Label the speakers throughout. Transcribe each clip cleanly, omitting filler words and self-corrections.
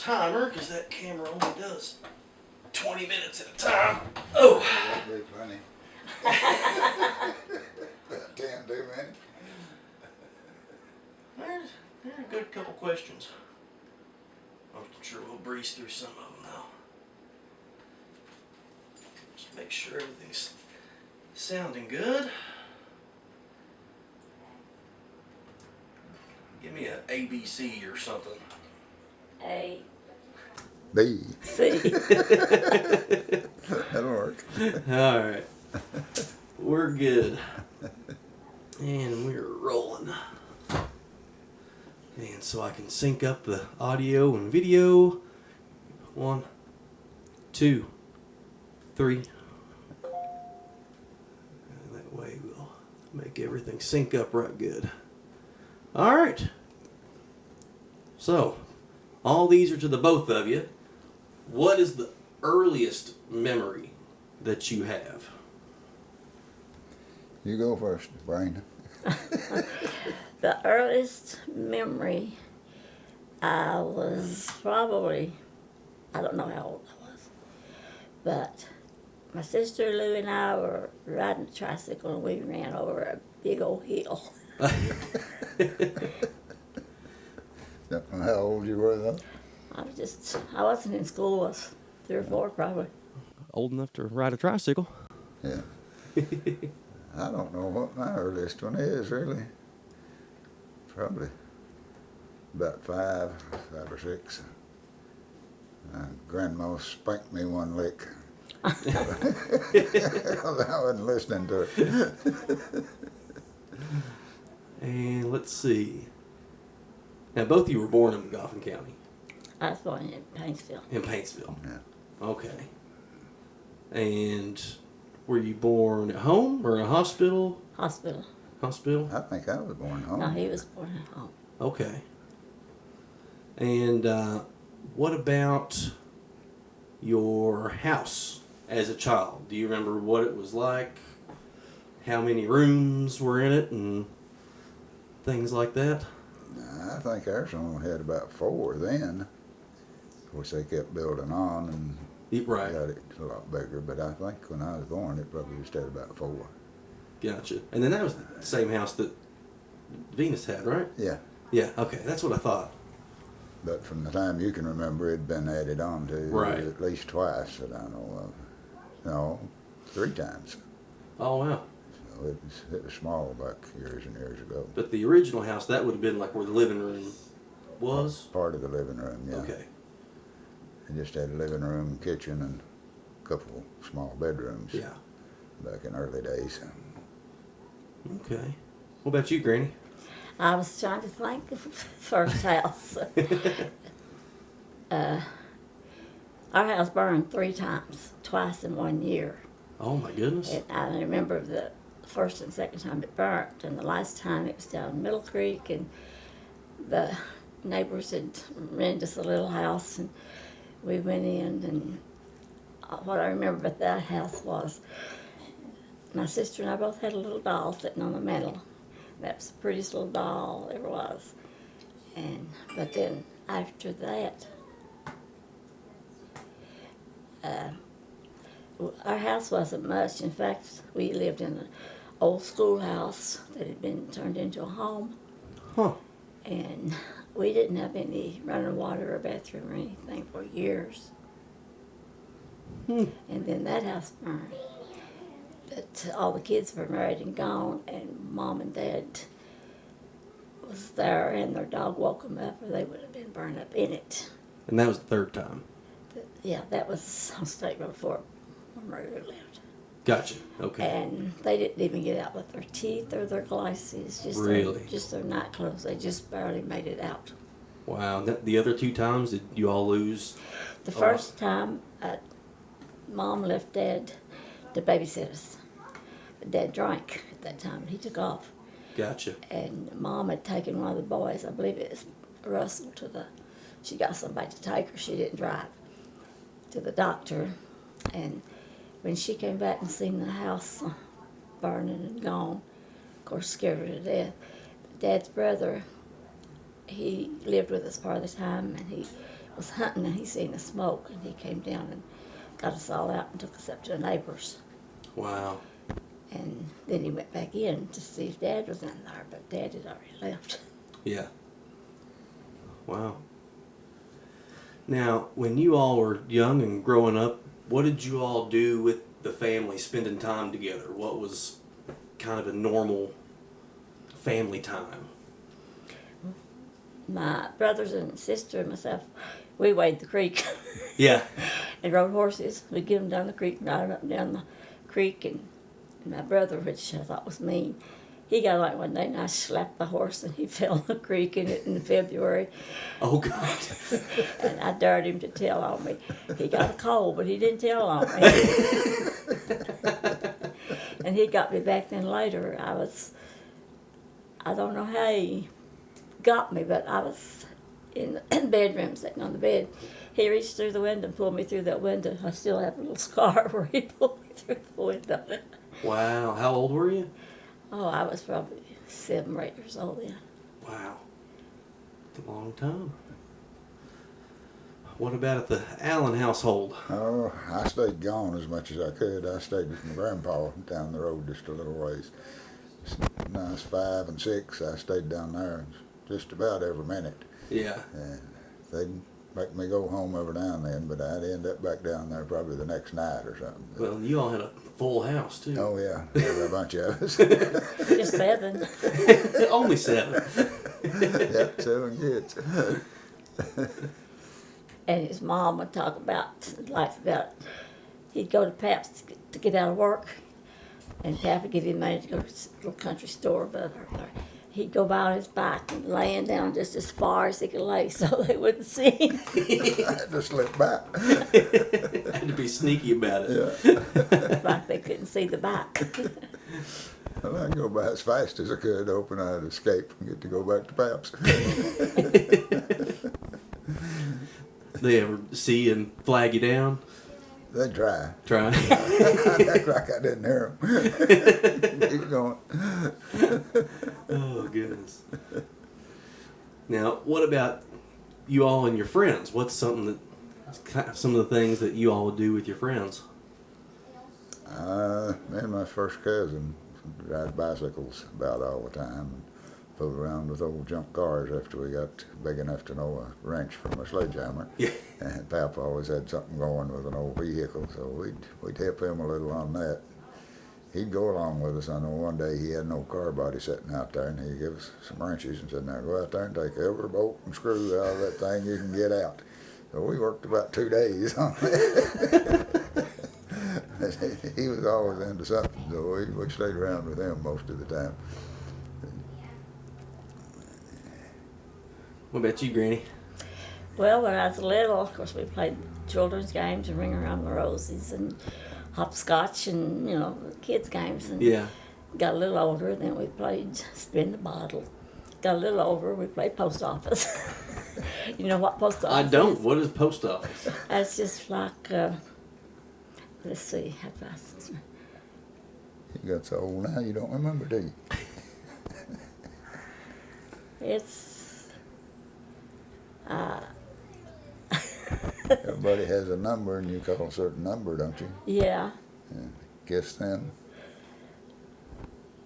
Speaker 1: timer because that camera only does 20 minutes at a time. Oh!
Speaker 2: That'd be funny. 10 too many.
Speaker 1: There's a good couple questions. I'm sure we'll breeze through some of them though. Just make sure everything's sounding good. Give me an ABC or something.
Speaker 3: A.
Speaker 2: B.
Speaker 3: C.
Speaker 2: That'll work.
Speaker 1: All right. We're good. And we're rolling. And so I can sync up the audio and video. 1, 2, 3. And that way we'll make everything sync up right good. All right. So, all these are to the both of you. What is the earliest memory that you have?
Speaker 2: You go first, Brian.
Speaker 3: The earliest memory, I was probably, I don't know how old I was, but my sister Lou and I were riding a tricycle and we ran over a big old hill.
Speaker 2: How old you were though?
Speaker 3: I wasn't in school, I was 3 or 4 probably.
Speaker 1: Old enough to ride a tricycle.
Speaker 2: Yeah. I don't know what my earliest one is really. Probably about 5 or 6. Grandma spanked me one lick. I wasn't listening to it.
Speaker 1: And let's see. Now, both of you were born in Goffin County.
Speaker 3: I was born in Paintsville.
Speaker 1: In Paintsville.
Speaker 2: Yeah.
Speaker 1: Okay. And were you born at home or in a hospital?
Speaker 3: Hospital.
Speaker 1: Hospital?
Speaker 2: I think I was born home.
Speaker 3: No, he was born at home.
Speaker 1: Okay. And what about your house as a child? Do you remember what it was like? How many rooms were in it and things like that?
Speaker 2: I think ours only had about 4 then. Of course, they kept building on and
Speaker 1: Right.
Speaker 2: got it a lot bigger, but I think when I was born, it probably just had about 4.
Speaker 1: Gotcha. And then that was the same house that Venus had, right?
Speaker 2: Yeah.
Speaker 1: Yeah, okay. That's what I thought.
Speaker 2: But from the time you can remember, it'd been added on to
Speaker 1: Right.
Speaker 2: at least twice that I know of. No, 3 times.
Speaker 1: Oh, wow.
Speaker 2: So it was small back years and years ago.
Speaker 1: But the original house, that would have been like where the living room was?
Speaker 2: Part of the living room, yeah.
Speaker 1: Okay.
Speaker 2: It just had a living room, kitchen, and a couple small bedrooms.
Speaker 1: Yeah.
Speaker 2: Back in early days.
Speaker 1: Okay. What about you, Granny?
Speaker 3: I was trying to think of the first house. Our house burned 3 times, twice in 1 year.
Speaker 1: Oh, my goodness.
Speaker 3: And I remember the first and second time it burnt, and the last time it was down Middle Creek, and the neighbors had rented us a little house, and we went in, and what I remember about that house was my sister and I both had a little doll sitting on the mantle. That was the prettiest little doll there was. But then after that, our house wasn't much. In fact, we lived in an old schoolhouse that had been turned into a home.
Speaker 1: Huh.
Speaker 3: And we didn't have any running water or bathroom or anything for years. And then that house burned. But all the kids were married and gone, and Mom and Dad was there, and their dog woke them up, or they would have been burned up in it.
Speaker 1: And that was the 3rd time.
Speaker 3: Yeah, that was on State Road 4 where Murray lived.
Speaker 1: Gotcha. Okay.
Speaker 3: And they didn't even get out with their teeth or their glasses,
Speaker 1: Really?
Speaker 3: just their night clothes. They just barely made it out.
Speaker 1: Wow. The other 2 times, did you all lose?
Speaker 3: The first time, Mom left Dad to babysit us. But Dad drank at that time, and he took off.
Speaker 1: Gotcha.
Speaker 3: And Mom had taken one of the boys, I believe it was Russell, she got somebody to take her, she didn't drive, to the doctor. And when she came back and seen the house burning and gone, of course scared her to death. But Dad's brother, he lived with us part of the time, and he was hunting and he seen the smoke and he came down and got us all out and took us up to the neighbors.
Speaker 1: Wow.
Speaker 3: And then he went back in to see if Dad was in there, but Dad had already left.
Speaker 1: Yeah. Wow. Now, when you all were young and growing up, what did you all do with the family, spending time together? What was kind of a normal family time?
Speaker 3: My brothers and sister and myself, we waded the creek.
Speaker 1: Yeah.
Speaker 3: And rode horses. We'd get them down the creek and ride up and down the creek. And my brother, which I thought was mean, he got like one day and I slapped the horse and he fell in the creek in February.
Speaker 1: Oh, God.
Speaker 3: And I dared him to tell on me. He got a cold, but he didn't tell on me. And he got me back then later. I don't know how he got me, but I was in the bedroom sitting on the bed. He reached through the window and pulled me through that window. I still have a little scar where he pulled me through the window.
Speaker 1: Wow. How old were you?
Speaker 3: Oh, I was probably 7 or 8 years old then.
Speaker 1: Wow. It's a long time. What about at the Allen household?
Speaker 2: Oh, I stayed gone as much as I could. I stayed with my grandpa down the road just a little ways. When I was 5 and 6, I stayed down there just about every minute.
Speaker 1: Yeah.
Speaker 2: And they'd make me go home every now and then, but I'd end up back down there probably the next night or something.
Speaker 1: Well, you all had a full house, too.
Speaker 2: Oh, yeah. There were a bunch of us.
Speaker 3: Just 7.
Speaker 1: Only 7.
Speaker 2: Yep, 7 kids.
Speaker 3: And his mom would talk about life about, he'd go to Pap's to get out of work, and Pap would give him money to go to a little country store above her. He'd go by on his bike and laying down just as far as he could lay so they wouldn't see him.
Speaker 2: I had to slip back.
Speaker 1: Had to be sneaky about it.
Speaker 2: Yeah.
Speaker 3: Like they couldn't see the bike.
Speaker 2: Well, I'd go by as fast as I could, hoping I'd escape and get to go back to Pap's.
Speaker 1: They ever see you and flag you down?
Speaker 2: They'd try.
Speaker 1: Try.
Speaker 2: I'd act like I didn't hear them. Keep going.
Speaker 1: Oh, goodness. Now, what about you all and your friends? What's something that, some of the things that you all would do with your friends?
Speaker 2: Me and my first cousin ride bicycles about all the time and fool around with old junk cars after we got big enough to know a wrench from a sledgehammer.
Speaker 1: Yeah.
Speaker 2: And Pap always had something going with an old vehicle, so we'd help him a little on that. He'd go along with us. I know one day he had an old car body sitting out there, and he'd give us some wrenches and said, "Now go out there and take every bolt and screw out of that thing you can get out." So we worked about 2 days on that. He was always into something, so we stayed around with him most of the time.
Speaker 1: What about you, Granny?
Speaker 3: Well, when I was little, of course, we played children's games and Ring Around the Rosies and hopscotch and, kids' games. And
Speaker 1: Yeah.
Speaker 3: got a little older, then we played Spin the Bottle. Got a little older, we played Post Office. You know what Post Office
Speaker 1: I don't.
Speaker 3: is?
Speaker 1: What is post office?
Speaker 3: That's just like, let's see, how fast.
Speaker 2: You got so old now you don't remember, do you?
Speaker 3: It's,
Speaker 2: Everybody has a number, and you call a certain number, don't you?
Speaker 3: yeah.
Speaker 2: Guess them.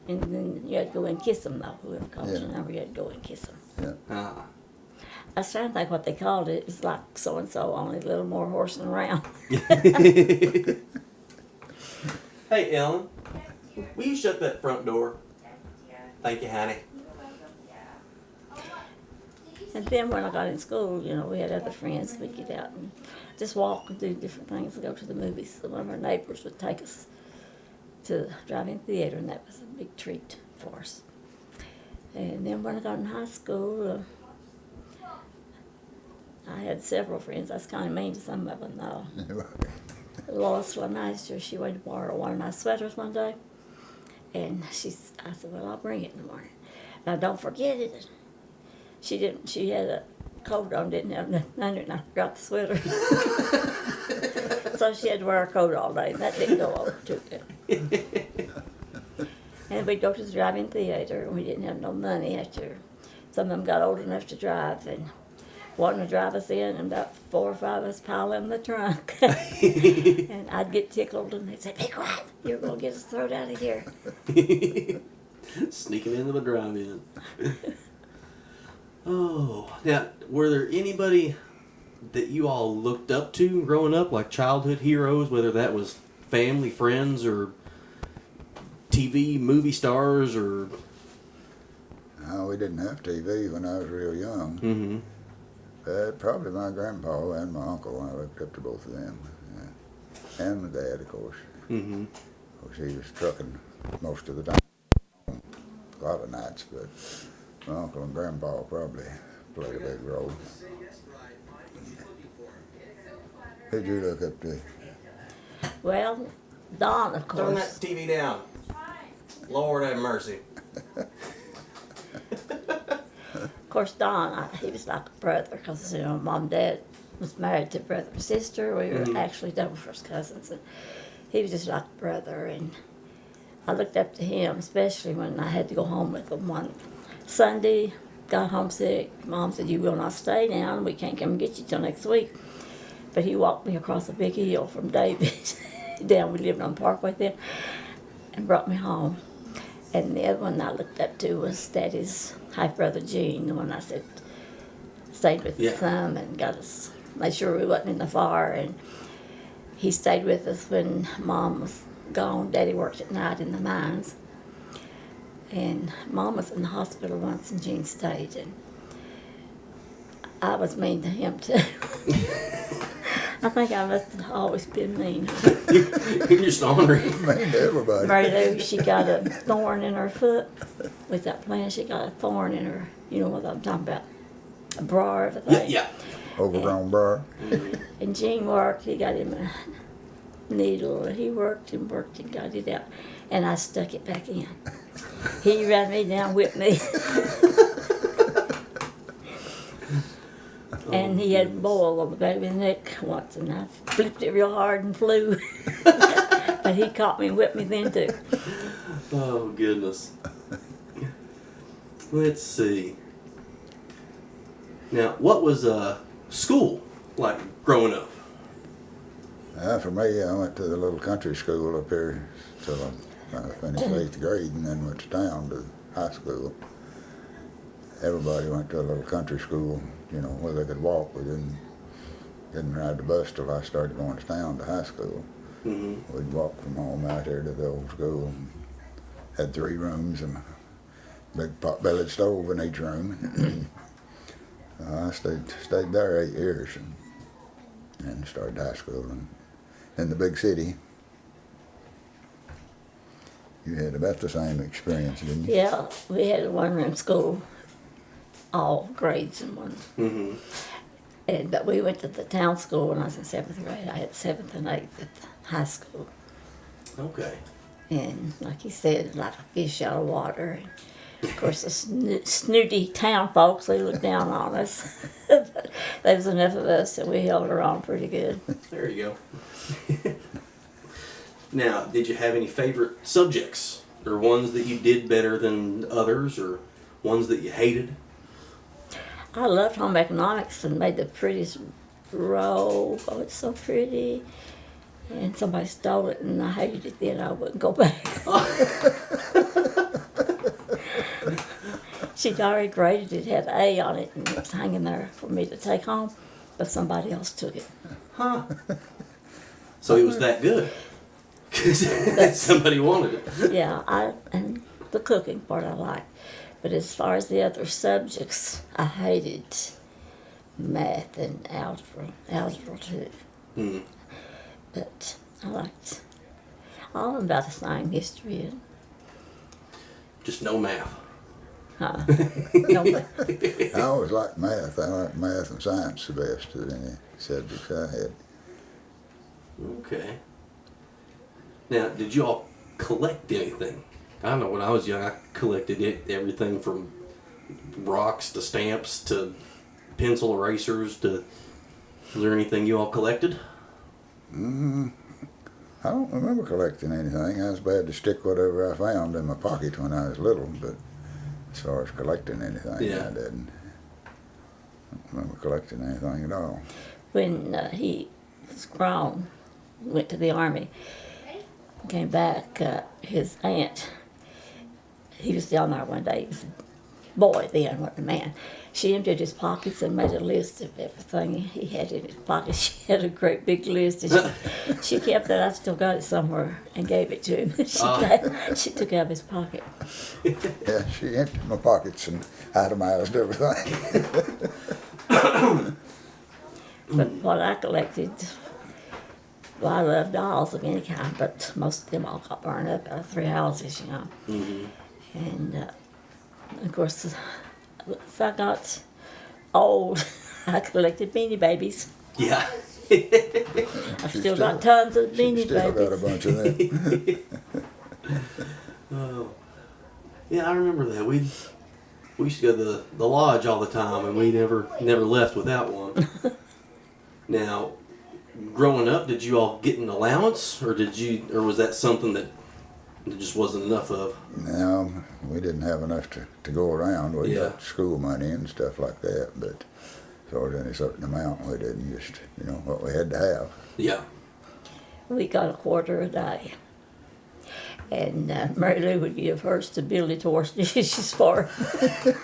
Speaker 3: And then you had to go and kiss them, though. Whoever called
Speaker 2: Yeah.
Speaker 3: your number, you had to go and kiss them.
Speaker 2: Yeah.
Speaker 1: Ah.
Speaker 3: I was trying to think what they called it. It was like so-and-so, only a little more horsing around.
Speaker 1: Hey, Ellen. Will you shut that front door? Thank you, honey.
Speaker 3: And then when I got in school, we had other friends. We'd get out and just walk and do different things, go to the movies. So one of our neighbors would take us to the drive-in theater, and that was a big treat for us. And then when I got in high school, I had several friends. I was kind of mean to some of them, though. Lois Lannister, she went to borrow one of my sweaters one day, and I said, "Well, I'll bring it in the morning. Now, don't forget it." She didn't. She had a coat on, didn't have nothing under it, and I forgot the sweater. So she had to wear a coat all day, and that didn't go over too good. And we'd go to the drive-in theater, and we didn't have no money after some of them got old enough to drive, and wanting to drive us in, and about 4 or 5 of us pile in the trunk. And I'd get tickled, and they'd say, "Be quiet, you're going to get us thrown out of here."
Speaker 1: Sneaking into the drive-in. Oh, now, were there anybody that you all looked up to growing up, like childhood heroes, whether that was family, friends, or TV, movie stars, or...
Speaker 2: No, we didn't have TV when I was real young.
Speaker 1: Mm-hmm.
Speaker 2: But probably my grandpa and my uncle. I looked up to both of them. And my dad, of course.
Speaker 1: Mm-hmm.
Speaker 2: Of course, he was trucking most of the time. A lot of nights, but my uncle and grandpa probably played a big role. Who'd you look up to?
Speaker 3: Well, Don, of
Speaker 1: Turn that
Speaker 3: course.
Speaker 1: TV down. Lord have mercy.
Speaker 3: Of course, Don, he was like a brother, because, Mom and Dad was married to brother and sister. We were actually double first cousins, and he was just like a brother, and I looked up to him, especially when I had to go home with him one Sunday. Got homesick. Mom said, "You will not stay down. We can't come and get you till next week." But he walked me across a big hill from David down. We lived on Parkway then, and brought me home. And the other one I looked up to was Daddy's half brother Gene, the one I said stayed with us some and got us, made sure we wasn't in the fire. And he stayed with us when Mom was gone. Daddy worked at night in the mines. And Mom was in the hospital once, and Gene stayed. And I was mean to him too. I think I must have always been mean.
Speaker 1: You're just ornery.
Speaker 2: Mean to everybody.
Speaker 3: Mary Lou, she got a thorn in her foot. With that plant, she got a thorn in her, you know what I'm talking about, a bra or everything.
Speaker 1: Yeah.
Speaker 2: Overgrown briar.
Speaker 3: And Gene worked, he got him a needle, and he worked and got it out. And I stuck it back in. He ran me down, whipped me. And he had a boil on the back of his neck once, and I flipped it real hard and flew. But he caught me and whipped me then too.
Speaker 1: Oh, goodness. Let's see. Now, what was school like growing up?
Speaker 2: For me, I went to the little country school up here till I finished 8th grade, and then went to town to high school. Everybody went to a little country school, where they could walk. We didn't ride the bus till I started going to town to high school.
Speaker 1: Mm-hmm.
Speaker 2: We'd walk from home out here to the old school. Had 3 rooms and a big pot-bellied stove in each room. I stayed there 8 years and started high school in the big city. You had about the same experience, didn't you?
Speaker 3: Yeah, we had a one-room school, all grades in one.
Speaker 1: Mm-hmm.
Speaker 3: But we went to the town school when I was in 7th grade. I had 7th and 8th at the high school.
Speaker 1: Okay.
Speaker 3: And like you said, like a fish out of water. And of course, the snooty town folks, they looked down on us. But there was enough of us that we held her on pretty good.
Speaker 1: There you go. Now, did you have any favorite subjects, or ones that you did better than others, or ones that you hated?
Speaker 3: I loved home economics and made the prettiest row. Oh, it's so pretty. And somebody stole it, and I hated it then. I wouldn't go back. She'd already graded it, had A on it, and it was hanging there for me to take home, but somebody else took it.
Speaker 1: Huh. So it was that good. Because somebody wanted it.
Speaker 3: Yeah, and the cooking part I liked. But as far as the other subjects, I hated math and algebra too.
Speaker 1: Hmm.
Speaker 3: But I liked all of them about the same, history and
Speaker 1: Just no math.
Speaker 3: no math.
Speaker 2: I always liked math. I liked math and science the best of any subjects I had.
Speaker 1: Okay. Now, did you all collect anything? I don't know, when I was young, I collected everything from rocks to stamps to pencil erasers to... Was there anything you all collected?
Speaker 2: I don't remember collecting anything. I was bad to stick whatever I found in my pocket when I was little, but as far as collecting anything,
Speaker 1: Yeah.
Speaker 2: I didn't. I don't remember collecting anything at all.
Speaker 3: When he was grown, went to the Army, came back, his aunt, he was down there one day, he was a boy then, wasn't a man. She emptied his pockets and made a list of everything he had in his pockets. She had a great big list, and she kept that. I've still got it somewhere, and gave it to him. She took out of his pocket.
Speaker 2: Yeah, she emptied my pockets and itemized everything.
Speaker 3: But what I collected, well, I love dolls of any kind, but most of them all got burned up out of 3 houses, you know.
Speaker 1: Mm-hmm.
Speaker 3: And of course, as I got old, I collected Beanie Babies.
Speaker 1: Yeah.
Speaker 3: I've still got tons of Beanie
Speaker 2: Still
Speaker 3: Babies.
Speaker 2: got a bunch of them.
Speaker 1: Oh. Yeah, I remember that. We used to go to the lodge all the time, and we never left without one. Now, growing up, did you all get an allowance, or was that something that there just wasn't enough of?
Speaker 2: No, we didn't have enough to go around. We
Speaker 1: Yeah.
Speaker 2: got school money and stuff like that, but as far as any certain amount, we didn't just, what we had to have.
Speaker 1: Yeah.
Speaker 3: We got a quarter a day. And Mary Lou would give hers to Billy to wash dishes for her.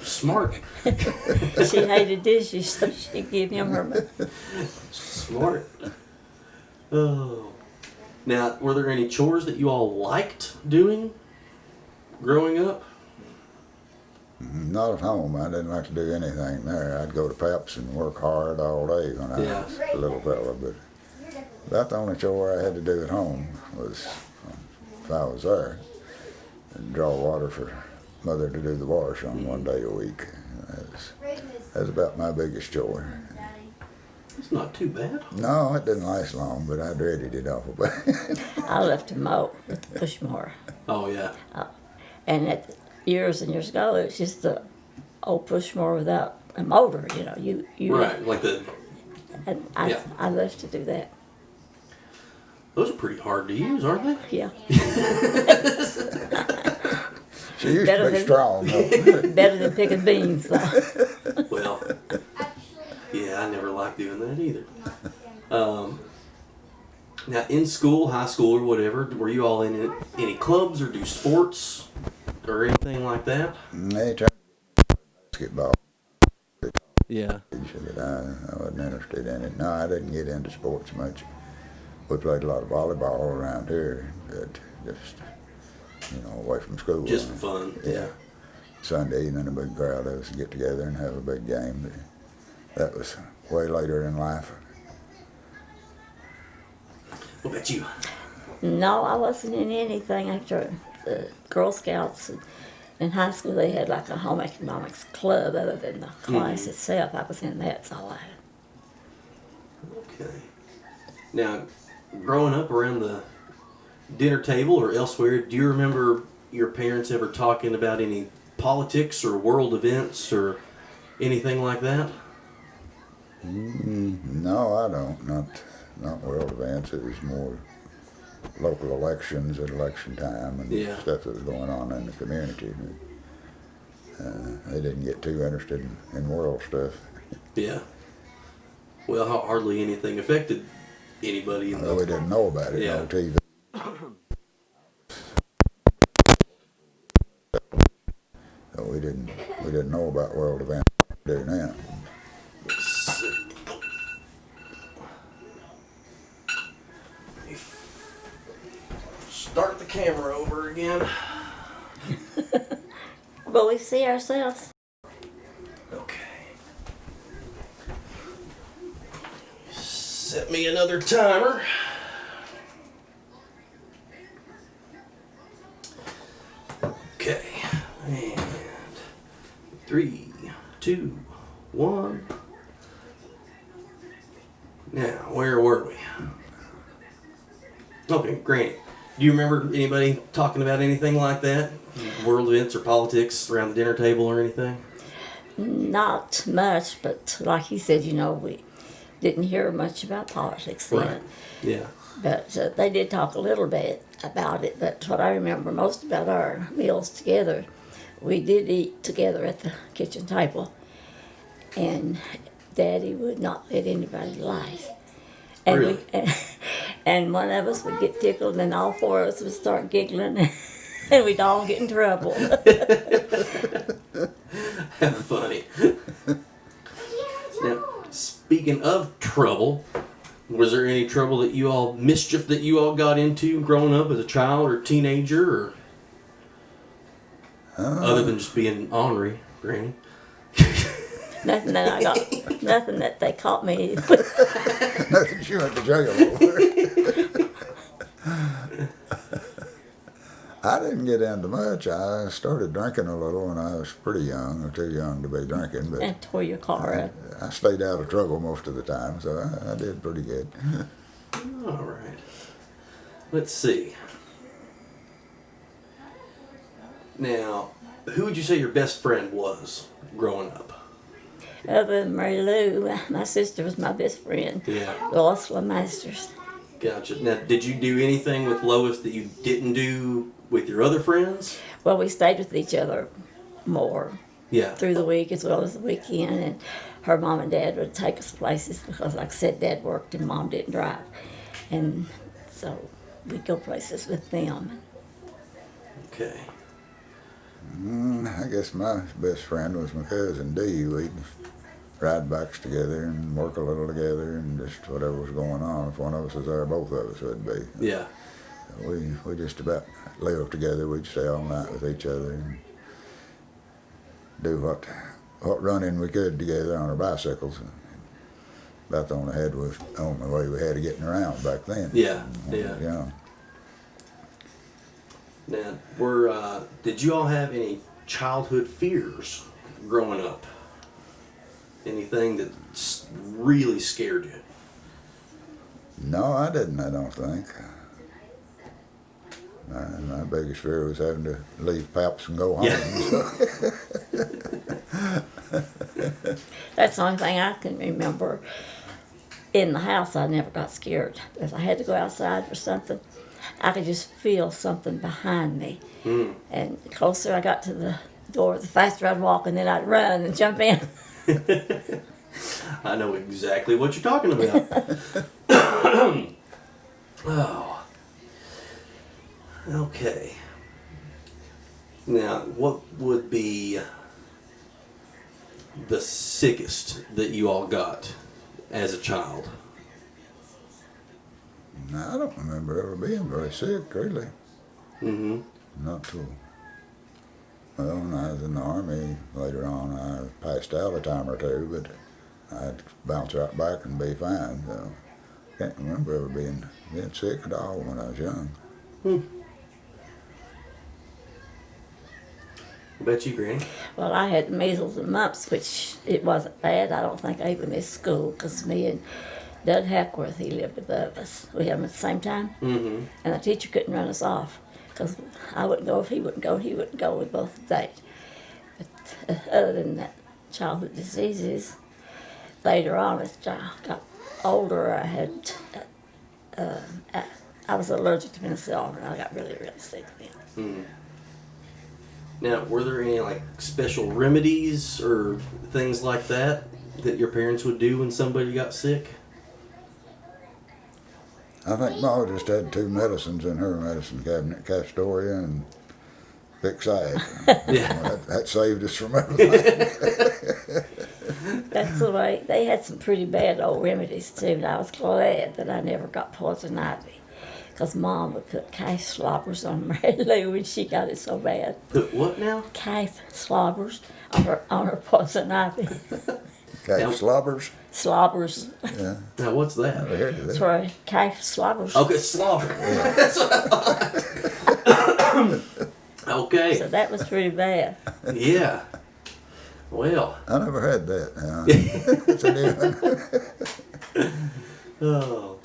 Speaker 1: Smart.
Speaker 3: She hated dishes, so she'd give him her money.
Speaker 1: Smart. Oh. Now, were there any chores that you all liked doing growing up?
Speaker 2: Not at home. I didn't like to do anything there. I'd go to Pap's and work hard all day when I
Speaker 1: Yeah.
Speaker 2: was a little fella, but about the only chore I had to do at home was, if I was there, and draw water for Mother to do the wash on one day a week. That was about my biggest chore.
Speaker 1: It's not too bad.
Speaker 2: No, it didn't last long, but I dreaded it awful bad.
Speaker 3: I left to mow with the push mower.
Speaker 1: Oh, yeah.
Speaker 3: And years and years ago, it was just the old push mower without a motor, you
Speaker 1: Right, like
Speaker 3: And
Speaker 1: Yeah.
Speaker 3: I love to do that.
Speaker 1: those are pretty hard to use, aren't they?
Speaker 3: Yeah.
Speaker 2: She used
Speaker 3: Better
Speaker 2: to be
Speaker 3: than-
Speaker 2: strong, though.
Speaker 3: Better than picking beans, though.
Speaker 1: Well, yeah, I never liked doing that either. Now, in school, high school or whatever, were you all in any clubs or do sports or anything like that?
Speaker 2: They tried basketball,
Speaker 1: Yeah.
Speaker 2: but I wasn't interested in it. No, I didn't get into sports much. We played a lot of volleyball around here, but just, away from school.
Speaker 1: Just for fun. Yeah.
Speaker 2: Sunday, and then a big crowd of us would get together and have a big game. But that was way later in life.
Speaker 1: What about you?
Speaker 3: No, I wasn't in anything after the Girl Scouts. In high school, they had like a home economics club other than the class itself. I was in that, that's all I had.
Speaker 1: Okay. Now, growing up around the dinner table or elsewhere, do you remember your parents ever talking about any politics or world events or anything like that?
Speaker 2: No, I don't. Not world events. It was more local elections at election time and
Speaker 1: Yeah.
Speaker 2: stuff that was going on in the community. They didn't get too interested in world stuff.
Speaker 1: Yeah. Well, hardly anything affected anybody in
Speaker 2: We didn't know about it.
Speaker 1: Yeah.
Speaker 2: No TV. So we didn't know about world events. We do now.
Speaker 1: Start the camera over again.
Speaker 3: But we see ourselves.
Speaker 1: Okay. Set me another timer. Okay. And 3, 2, 1. Now, where were we? Okay, Granny. Do you remember anybody talking about anything like that? World events or politics around the dinner table or anything?
Speaker 3: Not much, but like you said, we didn't hear much about politics then.
Speaker 1: Right. Yeah.
Speaker 3: But they did talk a little bit about it. But what I remember most about our meals together, we did eat together at the kitchen table. and Daddy would not let anybody laugh. And
Speaker 1: Really?
Speaker 3: and one of us would get tickled, and all four of us would start giggling, and we'd all get in trouble.
Speaker 1: How funny. Now, speaking of trouble, was there any trouble that you all, mischief that you all got into growing up as a child or teenager, or other than just being ornery, Granny?
Speaker 3: Nothing that I got, nothing that they caught me.
Speaker 2: Nothing she went to jail over. I didn't get into much. I started drinking a little when I was pretty young, or too young to be drinking, but
Speaker 3: And tore your car up.
Speaker 2: I stayed out of trouble most of the time, so I did pretty good.
Speaker 1: All right. Let's see. Now, who would you say your best friend was growing up?
Speaker 3: Other than Mary Lou, my sister was my best friend.
Speaker 1: Yeah.
Speaker 3: Lois Masters.
Speaker 1: Gotcha. Now, did you do anything with Lois that you didn't do with your other friends?
Speaker 3: Well, we stayed with each other more
Speaker 1: Yeah.
Speaker 3: through the week as well as the weekend, and her mom and dad would take us places because, like I said, Dad worked and Mom didn't drive, and so we'd go places with them.
Speaker 1: Okay.
Speaker 2: I guess my best friend was my cousin Dee. We'd ride bikes together and work a little together, and just whatever was going on. If one of us was there, both of us would be.
Speaker 1: Yeah.
Speaker 2: We just about lived together. We'd stay all night with each other and do what running we could together on our bicycles. About the only way we had of getting around back then.
Speaker 1: Yeah.
Speaker 2: When we
Speaker 1: Yeah.
Speaker 2: was young.
Speaker 1: Now, did you all have any childhood fears growing up? Anything that really scared you?
Speaker 2: No, I didn't. I don't think. My biggest fear was having to leave Paps and go home.
Speaker 1: Yeah.
Speaker 3: That's the only thing I can remember. In the house, I never got scared. If I had to go outside for something, I could just feel something behind me. And the closer I got to the door, the faster I'd walk, and then I'd run and jump in.
Speaker 1: I know exactly what you're talking about. Oh. Okay. Now, what would be the sickest that you all got as a child?
Speaker 2: I don't remember ever being very sick, really.
Speaker 1: Mm-hmm.
Speaker 2: Not till, well, when I was in the Army later on, I passed out a time or two, but I'd bounce right back and be fine. So can't remember ever being sick at all when I was young.
Speaker 1: What about you, Granny?
Speaker 3: Well, I had measles and mumps, which it wasn't bad. I don't think I even missed school because me and Doug Hackworth, he lived above us. We had them at the same time.
Speaker 1: Mm-hmm.
Speaker 3: And the teacher couldn't run us off because I wouldn't go if he wouldn't go, and he wouldn't go. We both stayed. But other than that, childhood diseases, later on as I got older, I was allergic to penicillin, and I got really, really sick then.
Speaker 1: Mm-hmm. Now, were there any like special remedies or things like that that your parents would do when somebody got sick?
Speaker 2: I think Ma just had 2 medicines in her medicine cabinet, Castoria and Fixag.
Speaker 1: Yeah.
Speaker 2: That saved us from everything.
Speaker 3: That's the way. They had some pretty bad old remedies too, and I was glad that I never got poison ivy. Because Mom would put calf slobbers on Mary Lou when she got it so bad.
Speaker 1: Put what now?
Speaker 3: Calf slobbers on her poison ivy.
Speaker 2: Calf slobbers.
Speaker 3: Slobbers.
Speaker 2: Yeah.
Speaker 1: Now, what's that?
Speaker 2: Never heard of
Speaker 3: That's
Speaker 2: that.
Speaker 3: right. Calf slobbers.
Speaker 1: Okay, slobber. That's what I thought. Okay.
Speaker 3: So that was pretty bad.
Speaker 1: Yeah. Well.
Speaker 2: I never had that. It's a new one.
Speaker 1: Oh.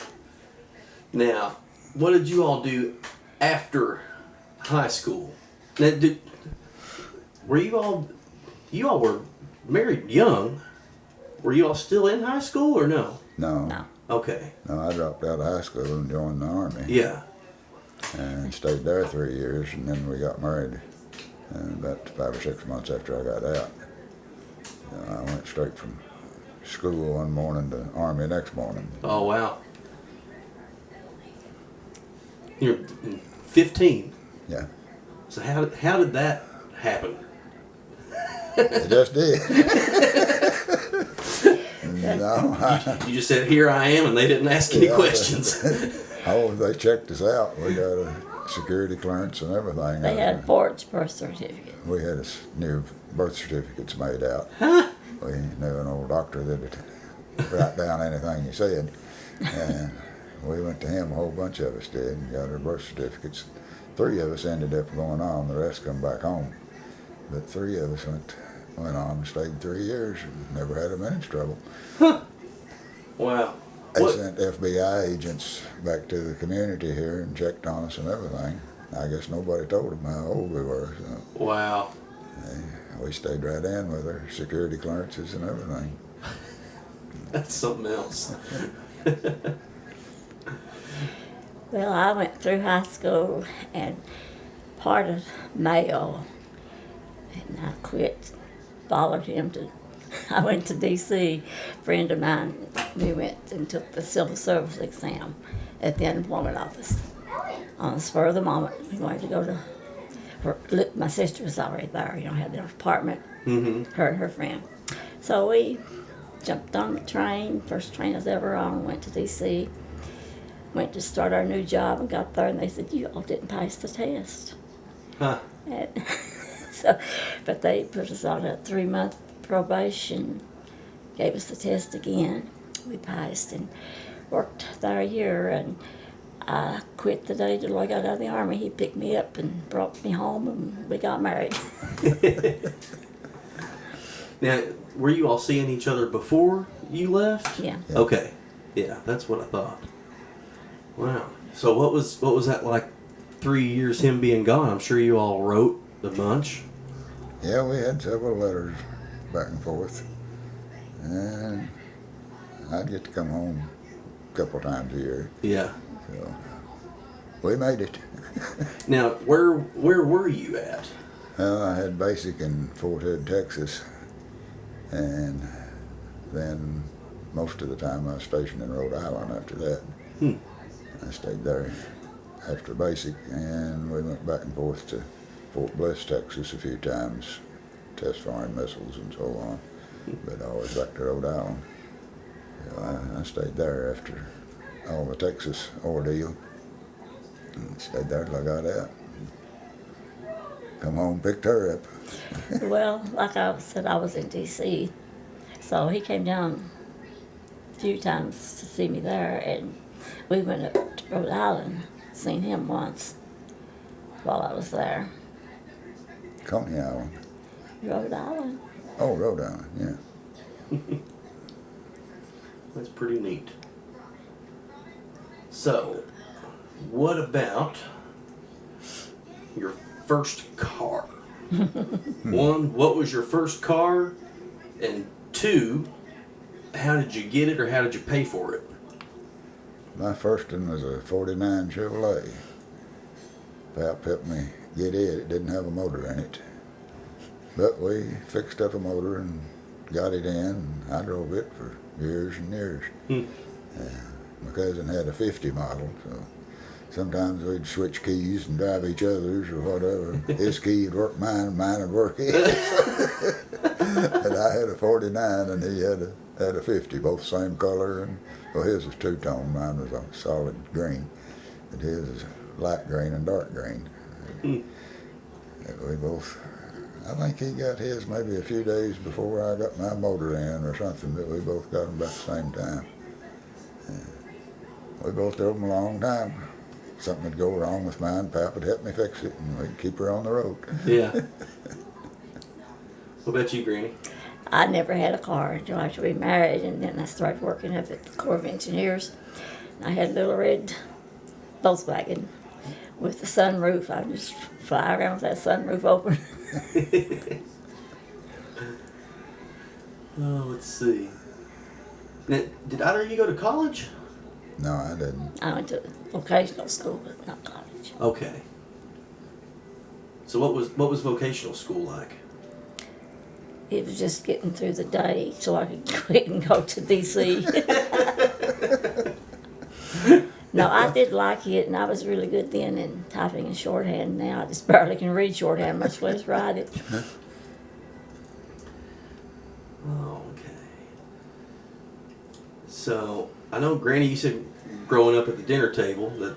Speaker 1: Now, what did you all do after high school? Now, were you all were married young? Were you all still in high school or no?
Speaker 2: No.
Speaker 3: No.
Speaker 1: Okay.
Speaker 2: No, I dropped out of high school and joined the Army.
Speaker 1: Yeah.
Speaker 2: And stayed there 3 years, and then we got married about 5 or 6 months after I got out. I went straight from school one morning to Army next morning.
Speaker 1: Oh, wow. You're 15.
Speaker 2: Yeah,
Speaker 1: So how did that happen?
Speaker 2: it just did. No,
Speaker 1: You just said, here I am, and they didn't ask any
Speaker 2: Yeah,
Speaker 1: questions.
Speaker 2: oh, they checked us out. We got a security clearance and everything.
Speaker 3: They had a forged birth certificate.
Speaker 2: We had new birth certificates made out.
Speaker 1: Huh?
Speaker 2: We knew an old doctor that would write down anything you said. And we went to him, a whole bunch of us did, and got our birth certificates. 3 of us ended up going on, the rest come back home. But 3 of us went on and stayed 3 years and never had a minute's trouble.
Speaker 1: Wow.
Speaker 2: They
Speaker 1: What?
Speaker 2: sent FBI agents back to the community here and checked on us and everything. I guess nobody told them how old we were, so
Speaker 1: Wow.
Speaker 2: we stayed right in with our security clearances and everything.
Speaker 1: That's something else.
Speaker 3: Well, I went through high school and part of Mayo, and I quit, followed him to, I went to D.C., a friend of mine, we went and took the civil service exam at the unemployment office. On the spur of the moment, we wanted to go to, my sister was already there, had their apartment, her and her friend. So we jumped on the train, first train I was ever on, went to D.C., went to start our new job and got there, and they said, you all didn't pass the test.
Speaker 1: Huh.
Speaker 3: And so, but they put us on a 3-month probation, gave us the test again. We passed and worked there a year, and I quit the day Deloy got out of the Army. He picked me up and brought me home, and we got married.
Speaker 1: Now, were you all seeing each other before you left?
Speaker 3: Yeah.
Speaker 1: Okay. Yeah, that's what I thought. Wow. So what was that like? 3 years him being gone. I'm sure you all wrote a bunch.
Speaker 2: Yeah, we had several letters back and forth. And I'd get to come home a couple times a year.
Speaker 1: Yeah.
Speaker 2: So we made it.
Speaker 1: Now, where were you at?
Speaker 2: Well, I had basic in Fort Hood, Texas. And then most of the time I was stationed in Rhode Island after that. I stayed there after basic, and we went back and forth to Fort Bliss, Texas a few times, test foreign missiles and so on, but always back to Rhode Island. So I stayed there after all the Texas ordeal, and stayed there till I got out. Come home, picked her up.
Speaker 3: Well, like I said, I was in D.C., so he came down a few times to see me there, and we went up to Rhode Island, seen him once while I was there.
Speaker 2: Coney Island.
Speaker 3: Rhode Island.
Speaker 2: Oh, Rhode Island, yeah.
Speaker 1: That's pretty neat. So, what about your first car? 1, what was your first car? And 2, how did you get it or how did you pay for it?
Speaker 2: My first one was a 49 Chevrolet. Pap helped me get it. It didn't have a motor in it. But we fixed up a motor and got it in, and I drove it for years and years. My cousin had a 50 model, so sometimes we'd switch keys and drive each other's or whatever. His key would work mine, and mine would work his. And I had a 49 and he had a 50, both same color, and well, his was two-tone, mine was a solid green, but his is light green and dark green. And we both, I think he got his maybe a few days before I got my motor in or something, but we both got them about the same time. We both drove them a long time. Something would go wrong with mine, Pap would help me fix it, and we'd keep her on the road.
Speaker 1: Yeah. What about you, Granny?
Speaker 3: I never had a car until after we married, and then I started working up at the Corps of Engineers. I had a little red Volkswagen with the sunroof. I would just fly around with that sunroof open.
Speaker 1: Oh, let's see. Now, did either of you go to college?
Speaker 2: No, I didn't.
Speaker 3: I went to vocational school, but not college.
Speaker 1: Okay. So what was vocational school like?
Speaker 3: it was just getting through the day so I could quit and go to D.C. No, I did like it, and I was really good then in typing in shorthand. Now I just barely can read shorthand, much less write it.
Speaker 1: Okay. So I know, Granny, you said growing up at the dinner table that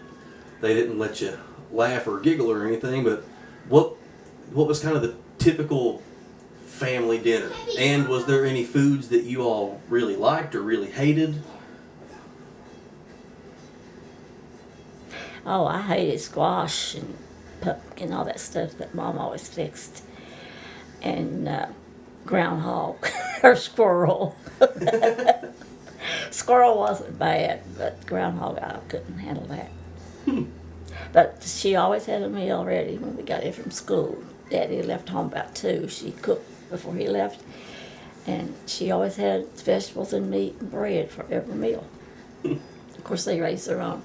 Speaker 1: they didn't let you laugh or giggle or anything, but what was kind of the typical family dinner? And was there any foods that you all really liked or really hated?
Speaker 3: Oh, I hated squash and pumpkin, all that stuff that Mom always fixed. And groundhog or squirrel. Squirrel wasn't bad, but groundhog, I couldn't handle that. But she always had a meal ready when we got in from school. Daddy left home about 2. She cooked before he left. And she always had vegetables and meat and bread for every meal. Of course, they raised their own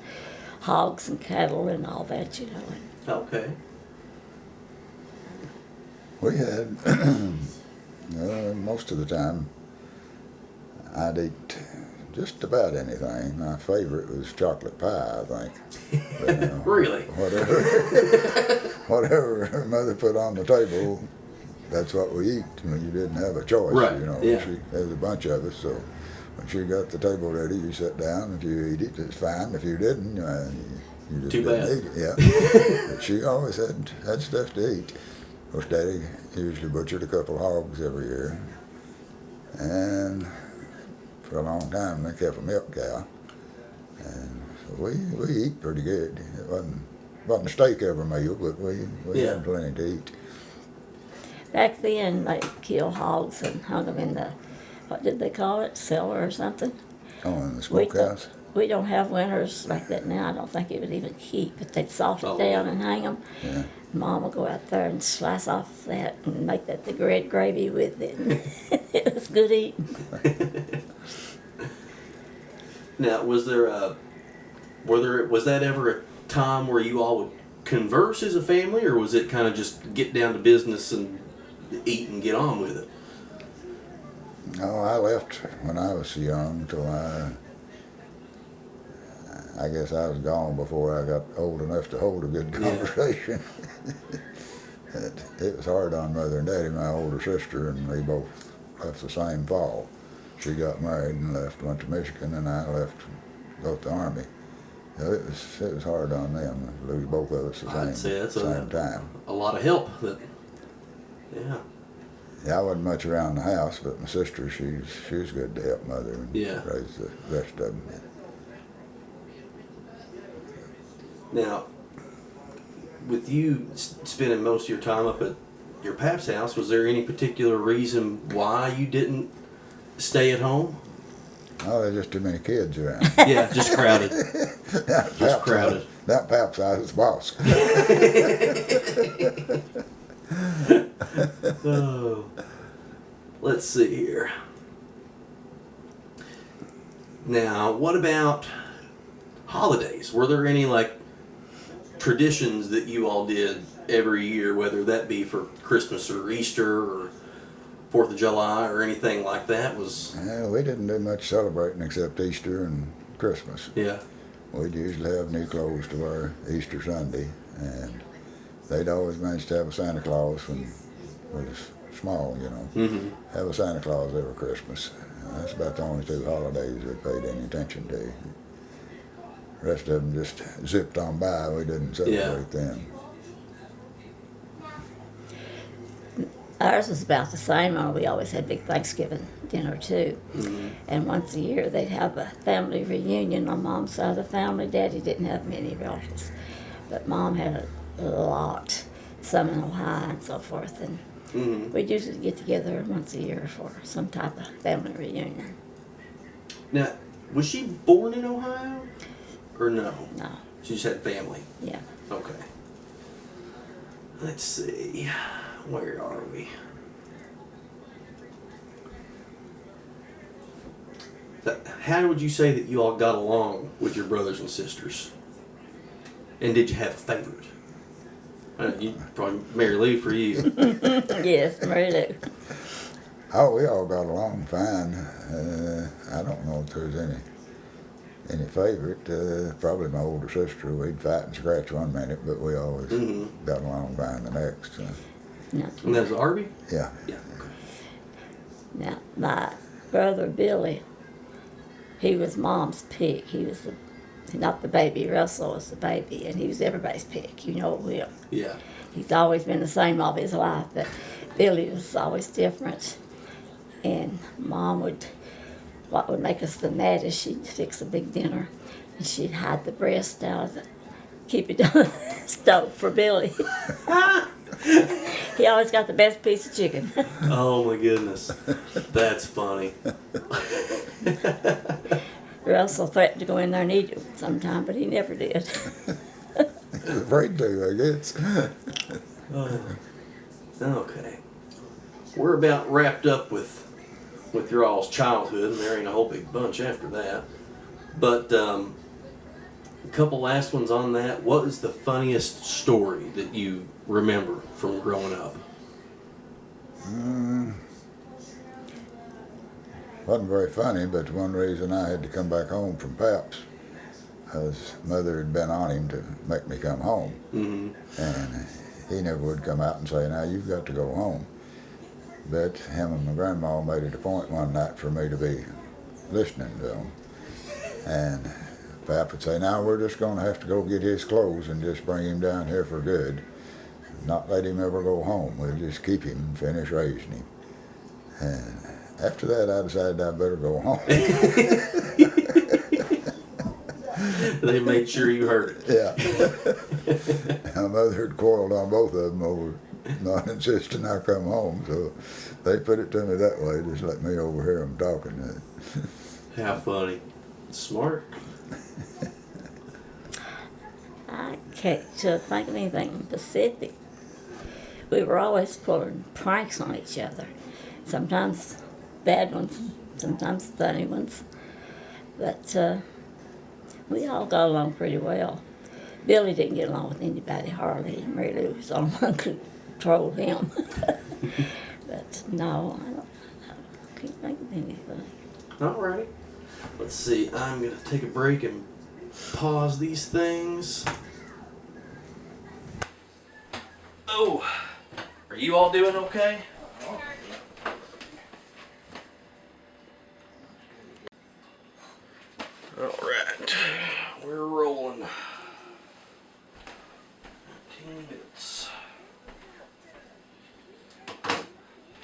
Speaker 3: hogs and cattle and all that, you know.
Speaker 1: Okay.
Speaker 2: We had, most of the time, I'd eat just about anything. My favorite was chocolate pie, I think. But,
Speaker 1: Really?
Speaker 2: Whatever Mother put on the table, that's what we eat. I mean, you didn't have a choice,
Speaker 1: Right,
Speaker 2: you know.
Speaker 1: yeah.
Speaker 2: There was a bunch of us, so when she got the table ready, you sat down. If you eat it, it's fine. If you didn't, you just
Speaker 1: Too
Speaker 2: didn't
Speaker 1: bad.
Speaker 2: eat it. Yeah. But she always had stuff to eat. Of course, Daddy usually butchered a couple hogs every year. And for a long time, they kept a milk cow. And so we eat pretty good. It wasn't a steak every meal, but we
Speaker 1: Yeah.
Speaker 2: had plenty to eat.
Speaker 3: Back then, they killed hogs and hung them in the, what did they call it, cellar or something?
Speaker 2: Oh, in the
Speaker 3: We
Speaker 2: smokehouse?
Speaker 3: we don't have winters like that now. I don't think it would even keep, but they'd salt it
Speaker 1: Oh,
Speaker 3: down
Speaker 1: yeah.
Speaker 3: and hang them.
Speaker 2: Yeah.
Speaker 3: Mom would go out there and slice off that and make that the red gravy with it. It was good eating.
Speaker 1: Now, was that ever a time where you all would converse as a family, or was it kind of just get down to business and eat and get on with it?
Speaker 2: No, I left when I was young till I guess I was gone before I got old enough to hold a good conversation. It was hard on Mother and Daddy, my older sister, and we both left the same fall. She got married and left, went to Michigan, and I left, go to the Army. So it was hard on them to lose both of us
Speaker 1: I'd
Speaker 2: at
Speaker 1: say
Speaker 2: the
Speaker 1: that's
Speaker 2: same time.
Speaker 1: a lot of help. Yeah.
Speaker 2: Yeah, I wasn't much around the house, but my sister, she was good to help Mother and
Speaker 1: Yeah.
Speaker 2: raise the rest of them.
Speaker 1: Now, with you spending most of your time up at your pap's house, was there any particular reason why you didn't stay at home?
Speaker 2: Oh, there's just too many kids around.
Speaker 1: Yeah, just crowded.
Speaker 2: Just
Speaker 1: crowded.
Speaker 2: That pap's I was boss.
Speaker 1: Oh, let's see here. Now, what about holidays? Were there any traditions that you all did every year, whether that be for Christmas or Easter or 4th of July or anything like that?
Speaker 2: Yeah, we didn't do much celebrating except Easter and Christmas.
Speaker 1: Yeah.
Speaker 2: We'd usually have new clothes to wear Easter Sunday, and they'd always manage to have a Santa Claus when we was small, you know.
Speaker 1: Mm-hmm.
Speaker 2: Have a Santa Claus every Christmas. That's about the only 2 holidays we paid any attention to. The rest of them just zipped on by. We didn't celebrate them.
Speaker 3: Ours was about the same. We always had big Thanksgiving dinner too.
Speaker 1: Mm-hmm.
Speaker 3: And once a year they'd have a family reunion on Mom's side of the family. Daddy didn't have many relatives, but Mom had a lot, some in Ohio and so forth. And
Speaker 1: Mm-hmm.
Speaker 3: we'd usually get together once a year for some type of family reunion.
Speaker 1: Now, was she born in Ohio? Or no?
Speaker 3: No,
Speaker 1: She just had family.
Speaker 3: yeah.
Speaker 1: Okay. Let's see. Where are we? How would you say that you all got along with your brothers and sisters? And did you have a favorite? You probably Mary Lou for you.
Speaker 3: Yes, Mary Lou.
Speaker 2: Oh, we all got along fine. I don't know if there's any favorite. Probably my older sister. We'd fight and scratch one minute, but we always got along fine the next.
Speaker 3: Now,
Speaker 1: And that was Arby?
Speaker 2: Yeah.
Speaker 1: Yeah. Okay.
Speaker 3: now, my brother Billy, he was Mom's pick. He was not the baby. Russell was the baby, and he was everybody's pick. You know Will.
Speaker 1: Yeah.
Speaker 3: He's always been the same all his life, but Billy was always different. And Mom what would make us the maddest, she'd fix a big dinner, and she'd hide the breast out keep it on the stove for Billy. He always got the best piece of chicken.
Speaker 1: Oh my goodness. That's funny.
Speaker 3: Russell threatened to go in there and eat it sometime, but he never did.
Speaker 2: He was afraid to, I guess.
Speaker 1: Okay. We're about wrapped up with your all's childhood, and there ain't a whole big bunch after that. But a couple last ones on that. What is the funniest story that you remember from growing up?
Speaker 2: Wasn't very funny, but one reason I had to come back home from Paps was Mother had been on him to make me come home.
Speaker 1: Mm-hmm.
Speaker 2: And he never would come out and say, now you've got to go home. But him and my grandma made it a point one night for me to be listening to him. And Pap would say, now we're just going to have to go get his clothes and just bring him down here for good. Not let him ever go home. We'll just keep him and finish raising him. And after that, I decided I better go home.
Speaker 1: They made sure you heard it.
Speaker 2: Yeah. My mother had quarreled on both of them over not insisting I come home, so they put it to me that way, just let me overhear them talking.
Speaker 1: How funny. Smart.
Speaker 3: I can't think of anything specific. We were always pulling pranks on each other. Sometimes bad ones, sometimes funny ones. But we all got along pretty well. Billy didn't get along with anybody hardly. Really was the only one who controlled him. But no, I can't think of anything.
Speaker 1: All right. Let's see. I'm going to take a break and pause these things. Oh, are you all doing okay? All right. We're rolling. 15 minutes.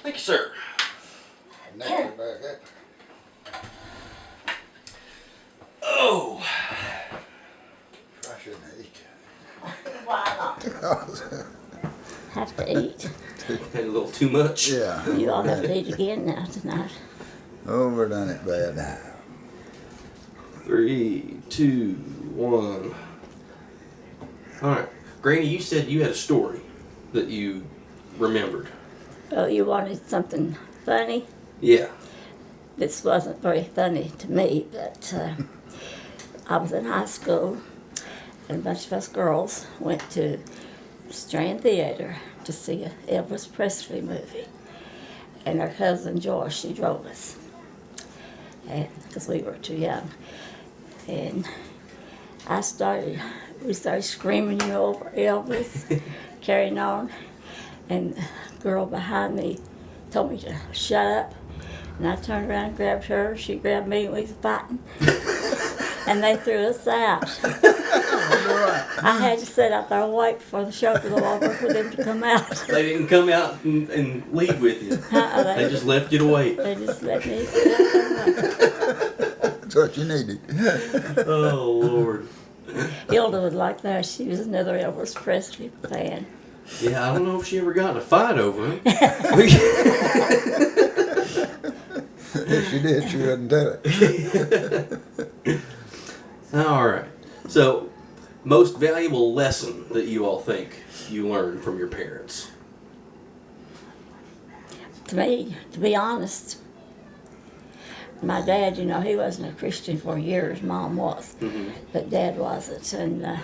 Speaker 1: Thank you, sir.
Speaker 2: Next one back up.
Speaker 1: Oh.
Speaker 2: I shouldn't eat.
Speaker 3: Why not? Have to eat.
Speaker 1: Had a little too much.
Speaker 2: Yeah.
Speaker 3: You all have to eat again now tonight.
Speaker 2: Overdone it bad.
Speaker 1: 3, 2, 1. All right. Granny, you said you had a story that you remembered.
Speaker 3: Oh, you wanted something funny?
Speaker 1: Yeah.
Speaker 3: This wasn't very funny to me, but I was in high school, and a bunch of us girls went to Strand Theater to see an Elvis Presley movie. And our cousin Joyce, she drove us, because we were too young. And we started screaming, over Elvis, carrying on. And the girl behind me told me to shut up. And I turned around and grabbed her. She grabbed me, and we was fighting. And they threw us out. I had to sit out there and wait for the show to go over for them to come out.
Speaker 1: They didn't come out and leave with you. They just left you to wait.
Speaker 3: They just let me sit out there and wait.
Speaker 2: That's what you needed.
Speaker 1: Oh, Lord.
Speaker 3: Hilda was like that. She was another Elvis Presley fan.
Speaker 1: Yeah, I don't know if she ever got in a fight over him.
Speaker 2: If she did, she wouldn't tell it.
Speaker 1: All right. So, most valuable lesson that you all think you learned from your parents?
Speaker 3: To me, to be honest, my dad, he wasn't a Christian for years. Mom was, but Dad wasn't. And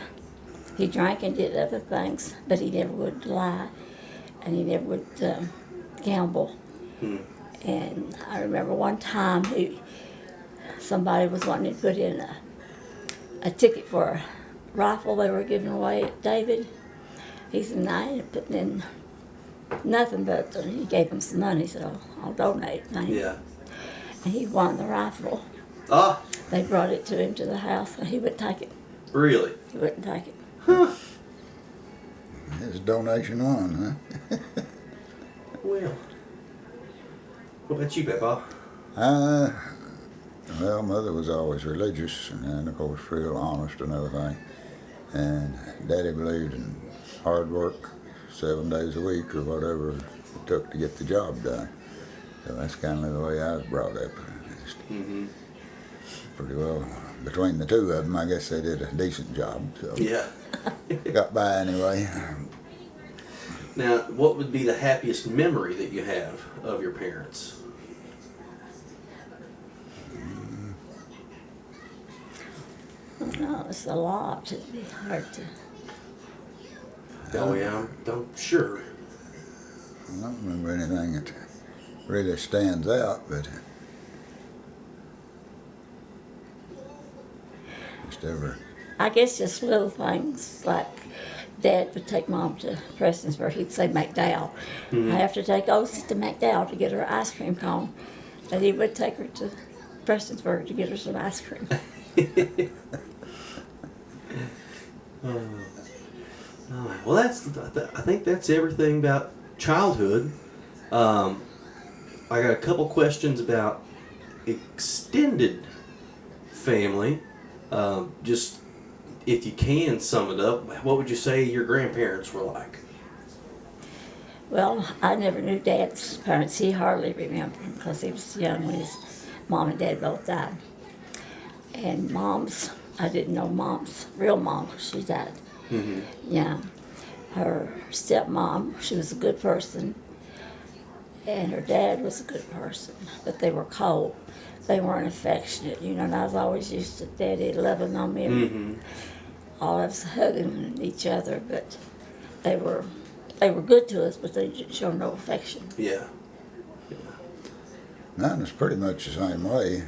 Speaker 3: he drank and did other things, but he never would lie, and he never would gamble. And I remember one time somebody was wanting to put in a ticket for a rifle they were giving away at David. He said, "No, I ain't putting in nothing," but he gave him some money, so I'll donate.
Speaker 1: Yeah.
Speaker 3: And he won the rifle.
Speaker 1: Ah,
Speaker 3: They brought it to him to the house, and he wouldn't take it.
Speaker 1: really?
Speaker 3: He wouldn't take it.
Speaker 1: Huh.
Speaker 2: His donation won, huh?
Speaker 1: Well, what about you, Papa?
Speaker 2: Well, Mother was always religious and of course real honest and everything. And Daddy believed in hard work 7 days a week or whatever it took to get the job done. So that's kind of the way I was brought up.
Speaker 1: Mm-hmm.
Speaker 2: Pretty well, between the two of them, I guess they did a decent job. So
Speaker 1: Yeah.
Speaker 2: got by anyway.
Speaker 1: Now, what would be the happiest memory that you have of your parents?
Speaker 3: No, it's a lot. It'd be hard to.
Speaker 1: Oh, yeah, I'm sure.
Speaker 2: I don't remember anything that really stands out, but just ever.
Speaker 3: I guess just little things like Dad would take Mom to Prestonsburg. He'd say McDowell.
Speaker 1: Mm-hmm.
Speaker 3: I have to take Osie to McDowell to get her ice cream cone. And he would take her to Prestonsburg to get her some ice cream.
Speaker 1: All right. Well, I think that's everything about childhood. I got a couple questions about extended family. Just if you can sum it up, what would you say your grandparents were like?
Speaker 3: Well, I never knew Dad's parents. He hardly remembered them because he was young when his Mom and Dad both died. And Mom's, I didn't know Mom's real mom. She died.
Speaker 1: Mm-hmm.
Speaker 3: Yeah. Her stepmom, she was a good person. And her dad was a good person. But they were cold. They weren't affectionate, you know. And I was always used to Daddy loving on me.
Speaker 1: Mm-hmm.
Speaker 3: All of us hugging each other. But they were good to us, but they didn't show no affection.
Speaker 1: Yeah.
Speaker 2: Mine was pretty much the same way.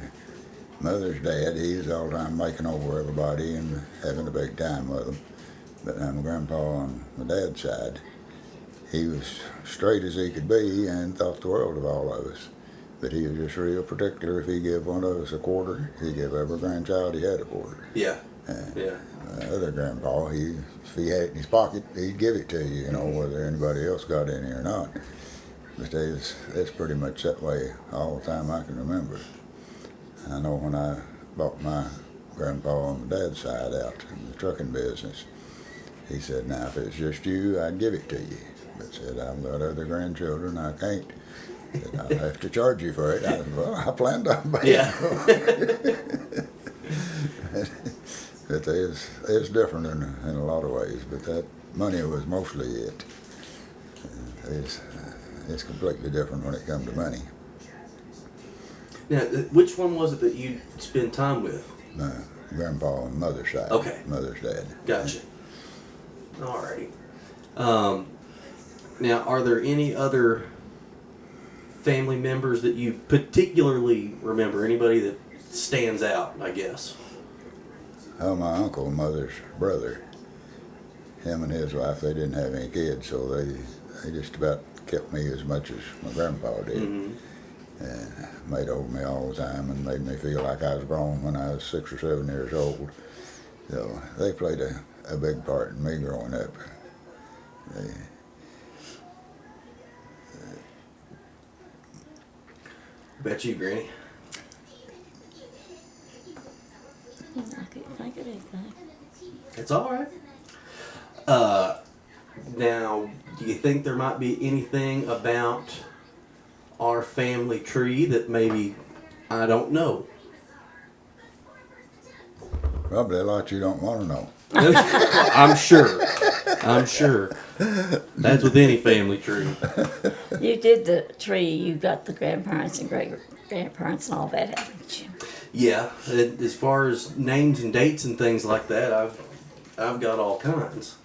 Speaker 2: Mother's dad, he was all the time making over everybody and having a big time with them. But my grandpa on my dad's side, he was straight as he could be and thought the world of all of us. But he was just real particular. If he gave one of us a quarter, he'd give every grandchild he had a quarter.
Speaker 1: Yeah.
Speaker 2: And
Speaker 1: Yeah.
Speaker 2: my other grandpa, if he had it in his pocket, he'd give it to you, whether anybody else got any or not. But it's pretty much that way all the time I can remember. I know when I bought my grandpa on my dad's side out in the trucking business, he said, "Now, if it's just you, I'd give it to you. But said, I've got other grandchildren, I can't. Said, I'll have to charge you for it." I said, "Well, I planned on paying."
Speaker 1: Yeah.
Speaker 2: But it's different in a lot of ways, but that money was mostly it. It's completely different when it comes to money.
Speaker 1: Now, which one was it that you spent time with?
Speaker 2: My grandpa on mother's side.
Speaker 1: Okay.
Speaker 2: Mother's dad.
Speaker 1: Gotcha. Alrighty. Now, are there any other family members that you particularly remember? Anybody that stands out, I guess?
Speaker 2: Oh, my uncle, mother's brother, him and his wife, they didn't have any kids, so they just about kept me as much as my grandpa did.
Speaker 1: Mm-hmm.
Speaker 2: And made over me all the time and made me feel like I was grown when I was 6 or 7 years old. So they played a big part in me growing up.
Speaker 1: What about you, Granny?
Speaker 3: I couldn't think of anything.
Speaker 1: It's all right. Now, do you think there might be anything about our family tree that maybe I don't know?
Speaker 2: Probably a lot you don't want to know.
Speaker 1: I'm sure. That's with any family tree.
Speaker 3: You did the tree. You got the grandparents and great grandparents and all that, haven't you?
Speaker 1: Yeah, as far as names and dates and things like that, I've got all kinds.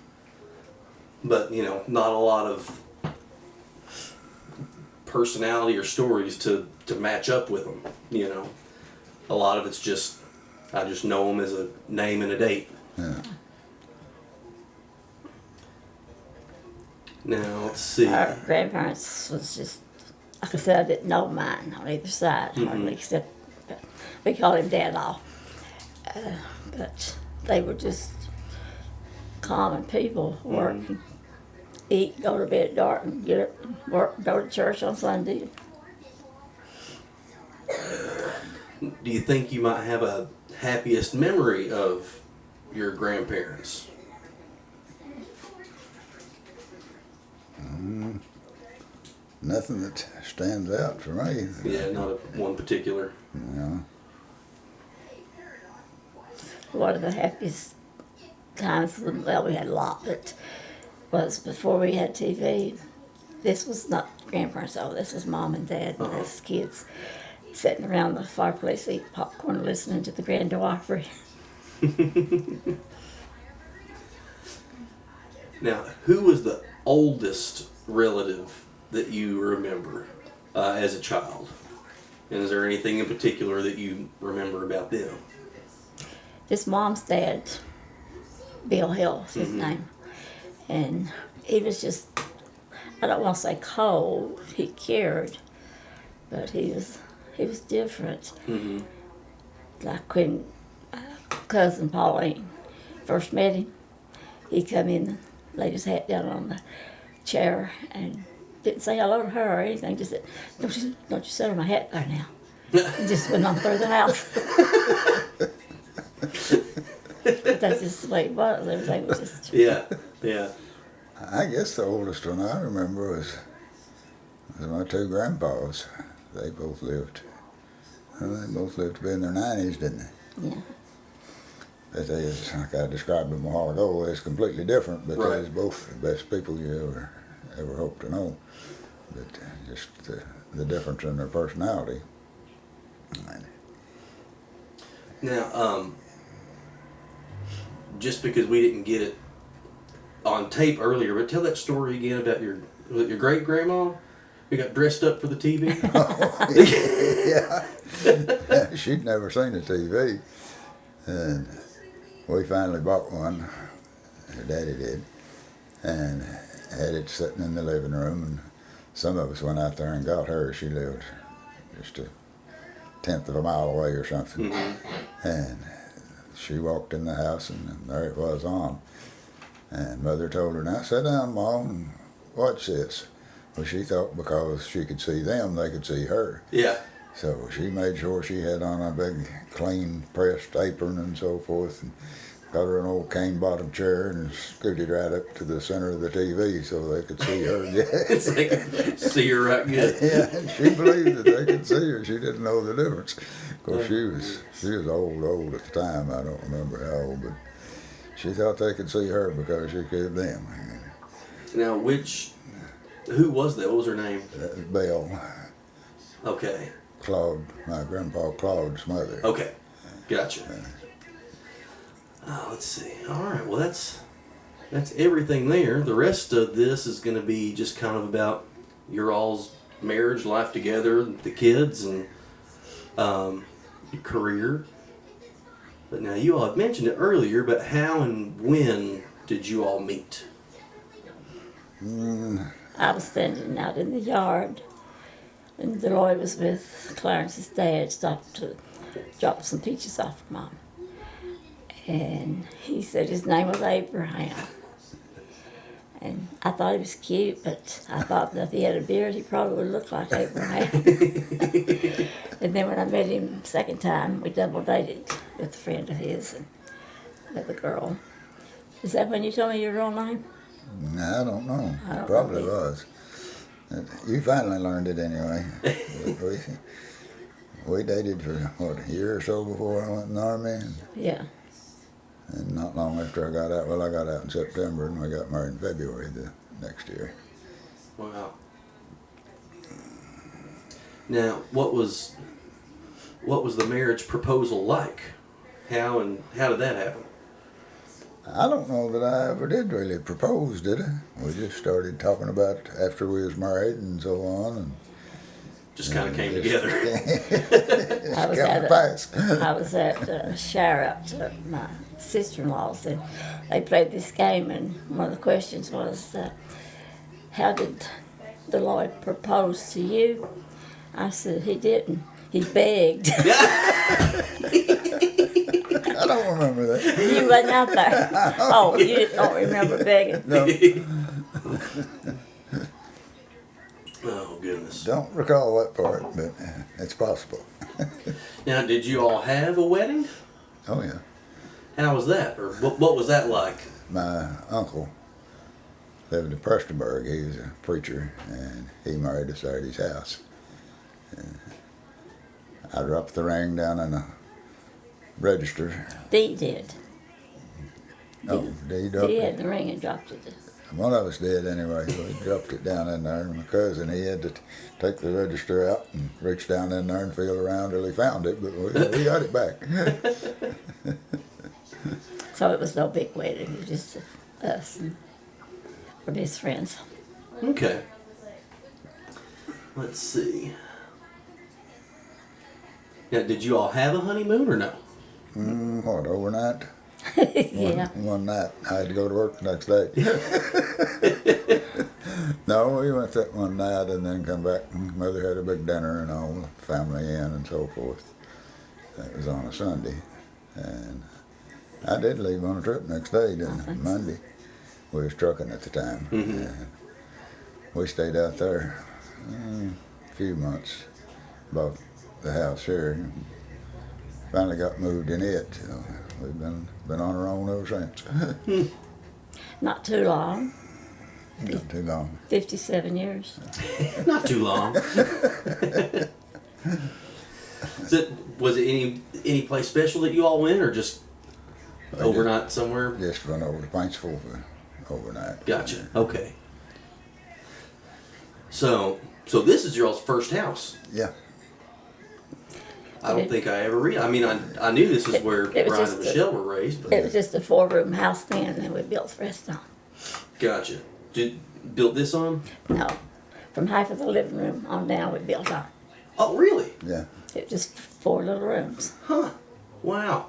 Speaker 1: But, not a lot of personality or stories to match up with them. You know, a lot of it's just I just know them as a name and a date.
Speaker 2: Yeah.
Speaker 1: Now let's see.
Speaker 3: Our grandparents was just, like I said, I didn't know mine on either side, hardly, except we called him Dad-Law. But they were just common people, work, and eat, go to bed dark, and get up, and work, go to church on Sunday.
Speaker 1: Do you think you might have a happiest memory of your grandparents?
Speaker 2: Nothing that stands out for me.
Speaker 1: Yeah, not one particular.
Speaker 2: You know.
Speaker 3: One of the happiest times, well, we had a lot, but was before we had TV. This was not grandparents, though. This was Mom and Dad and us kids sitting around the fireplace eating popcorn, listening to the Grand Ole Opry.
Speaker 1: Now, who was the oldest relative that you remember as a child? And is there anything in particular that you remember about them?
Speaker 3: Just Mom's dad, Bill Hill was his name. And he was just, I don't want to say cold, he cared, but he was different. Like when cousin Pauline first met him, he come in and laid his hat down on the chair and didn't say hello to her or anything, just said, don't you sit on my hat there now. And just went on through the house. But that's just the way it was. Everything was just...
Speaker 1: Yeah.
Speaker 2: I guess the oldest one I remember was my two grandpas. They both lived. Well, they both lived to be in their 90s, didn't they?
Speaker 3: Yeah.
Speaker 2: But they, like I described them a while ago, they're completely different, but
Speaker 1: Right.
Speaker 2: they're both the best people you ever hope to know. But just the difference in their personality.
Speaker 1: Now, just because we didn't get it on tape earlier, but tell that story again about your great grandma who got dressed up for the TV.
Speaker 2: Yeah. She'd never seen a TV. And we finally bought one, her daddy did, and had it sitting in the living room. And some of us went out there and got her. She lived just a tenth of a mile away or something. And she walked in the house, and there it was on. And Mother told her, "Now sit down, Mom, and watch this." Well, she thought because she could see them, they could see her.
Speaker 1: Yeah.
Speaker 2: So she made sure she had on a big, clean, pressed apron and so forth, and got her an old cane-bottom chair and scooted right up to the center of the TV so they could see her.
Speaker 1: It's like, see her right good.
Speaker 2: Yeah, and she believed that they could see her. She didn't know the difference. Of course, she was old at the time. I don't remember how old, but she thought they could see her because she could them.
Speaker 1: Now, who was that? What was her name?
Speaker 2: That was Belle,
Speaker 1: Okay.
Speaker 2: Claude, my grandpa Claude's mother.
Speaker 1: Okay. Gotcha. Let's see. All right. Well, that's everything there. The rest of this is going to be just kind of about your all's marriage, life together, the kids, and your career. But now you all had mentioned it earlier, but how and when did you all meet?
Speaker 3: I was standing out in the yard, and Deloy was with Clarence's dad, stopped to drop some peaches off for Mom. And he said his name was Abraham. And I thought he was cute, but I thought that if he had a beard, he probably would look like Abraham. And then when I met him second time, we double dated with a friend of his and with a girl. Is that when you told me your real name?
Speaker 2: No, I don't know.
Speaker 3: I don't
Speaker 2: Probably
Speaker 3: know.
Speaker 2: was. You finally learned it anyway. we dated for, a year or so before I went in the Army.
Speaker 3: Yeah.
Speaker 2: And not long after I got out, I got out in September and we got married in February the next year.
Speaker 1: Wow. Now, what was the marriage proposal like? How did that happen?
Speaker 2: I don't know that I ever did really propose, did I? We just started talking about after we was married and so on, and
Speaker 1: Just kind of came together.
Speaker 3: I was
Speaker 2: Come
Speaker 3: at a,
Speaker 2: fast.
Speaker 3: I was at a shower up to my sister-in-law's, and they played this game, and one of the questions was, how did Deloy propose to you? I said, he didn't. He begged.
Speaker 2: I don't remember that.
Speaker 3: You wasn't out there. Oh, you don't remember begging.
Speaker 2: No,
Speaker 1: Oh, goodness.
Speaker 2: don't recall that part, but it's possible.
Speaker 1: Now, did you all have a wedding?
Speaker 2: Oh yeah.
Speaker 1: How was that? Or what was that like?
Speaker 2: My uncle lived in Prestonburg. He was a preacher, and he married us at his house. And I dropped the ring down in the register.
Speaker 3: Dee did.
Speaker 2: Oh, he dropped
Speaker 3: Dee
Speaker 2: it.
Speaker 3: had the ring and dropped it.
Speaker 2: One of us did anyway. So he dropped it down in there. And my cousin, he had to take the register out and reach down in there and feel around till he found it. But we got it back.
Speaker 3: So it was no big wedding. It was just us and our best friends.
Speaker 1: Okay. Let's see. Now, did you all have a honeymoon or no?
Speaker 2: What, overnight?
Speaker 3: Yeah.
Speaker 2: One night. I had to go to work the next day. No, we went that one night and then come back. Mother had a big dinner and all, the family in and so forth. That was on a Sunday. And I did leave on a trip next day, didn't I? Monday. We was trucking at the time.
Speaker 1: Mm-hmm.
Speaker 2: And we stayed out there a few months, bought the house here. Finally got moved in it. So we've been on our own ever since.
Speaker 3: Not too long.
Speaker 2: Not too long.
Speaker 3: 57 years.
Speaker 1: Not too long. Was it any place special that you all went, or just overnight somewhere?
Speaker 2: Just run over to Paintsville for overnight.
Speaker 1: Gotcha. Okay. So this is your all's first house.
Speaker 2: Yeah.
Speaker 1: I don't think I ever I mean, I knew this is where
Speaker 3: It was
Speaker 1: Brian
Speaker 3: just
Speaker 1: and Michelle were raised, but
Speaker 3: It was just a 4-room house then, and then we built the rest on.
Speaker 1: gotcha. Did built this on?
Speaker 3: No, from half of the living room on down we built on.
Speaker 1: Oh, really?
Speaker 2: Yeah.
Speaker 3: It was just 4 little rooms.
Speaker 1: Huh. Wow.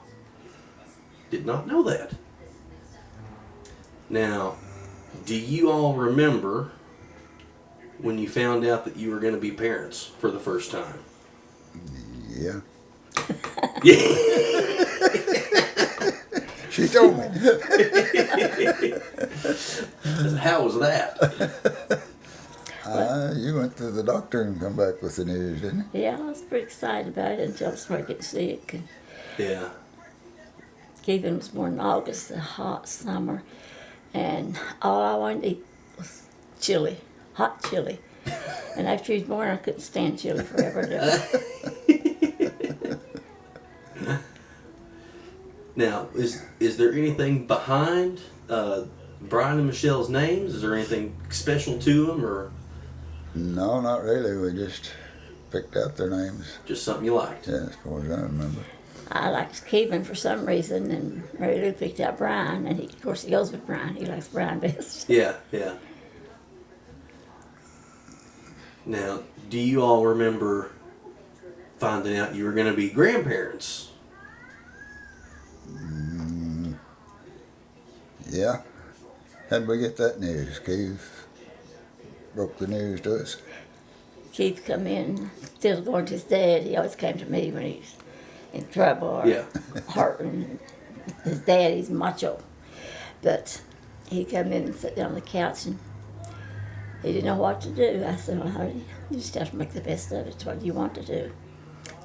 Speaker 1: Did not know that. Now, do you all remember when you found out that you were going to be parents for the first time?
Speaker 2: Yeah.
Speaker 1: Yeah.
Speaker 2: She told me.
Speaker 1: How was that?
Speaker 2: You went to the doctor and come back with the news, didn't you?
Speaker 3: Yeah, I was pretty excited about it until I started getting sick. And
Speaker 1: Yeah.
Speaker 3: Kevin was born in August, a hot summer, and all I wanted to eat was chili, hot chili. And after he was born, I couldn't stand chili forever.
Speaker 1: Now, is there anything behind Brian and Michelle's names? Is there anything special to them, or
Speaker 2: No, not really. We just picked out their names.
Speaker 1: just something you liked?
Speaker 2: Yeah, as far as I remember.
Speaker 3: I liked Kevin for some reason, and Mary Lou picked out Brian, and of course he goes with Brian. He likes Brian best.
Speaker 1: Yeah, yeah. Now, do you all remember finding out you were going to be grandparents?
Speaker 2: Yeah. How'd we get that news? Keith broke the news to us.
Speaker 3: Keith come in, still going to his dad. He always came to me when he's in trouble or
Speaker 1: Yeah.
Speaker 3: hurting. His dad, he's macho. But he come in and sat down on the couch, and he didn't know what to do. I said, well, honey, you just have to make the best of it. It's what you want to do.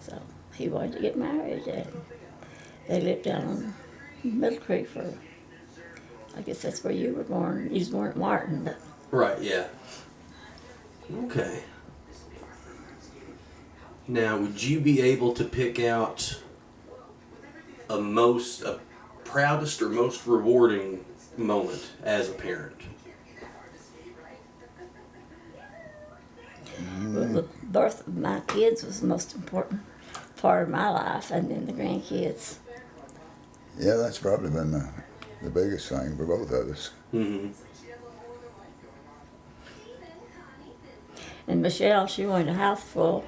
Speaker 3: So he wanted to get married, and they lived down on Middle Creek for, I guess that's where you were born. You was born at Martin, but
Speaker 1: Right, yeah. Okay. Now, would you be able to pick out a proudest or most rewarding moment as a parent?
Speaker 3: well, the birth of my kids was the most important part of my life, and then the grandkids.
Speaker 2: Yeah, that's probably been the biggest thing for both of us.
Speaker 1: Mm-hmm.
Speaker 3: And Michelle, she wanted a house full.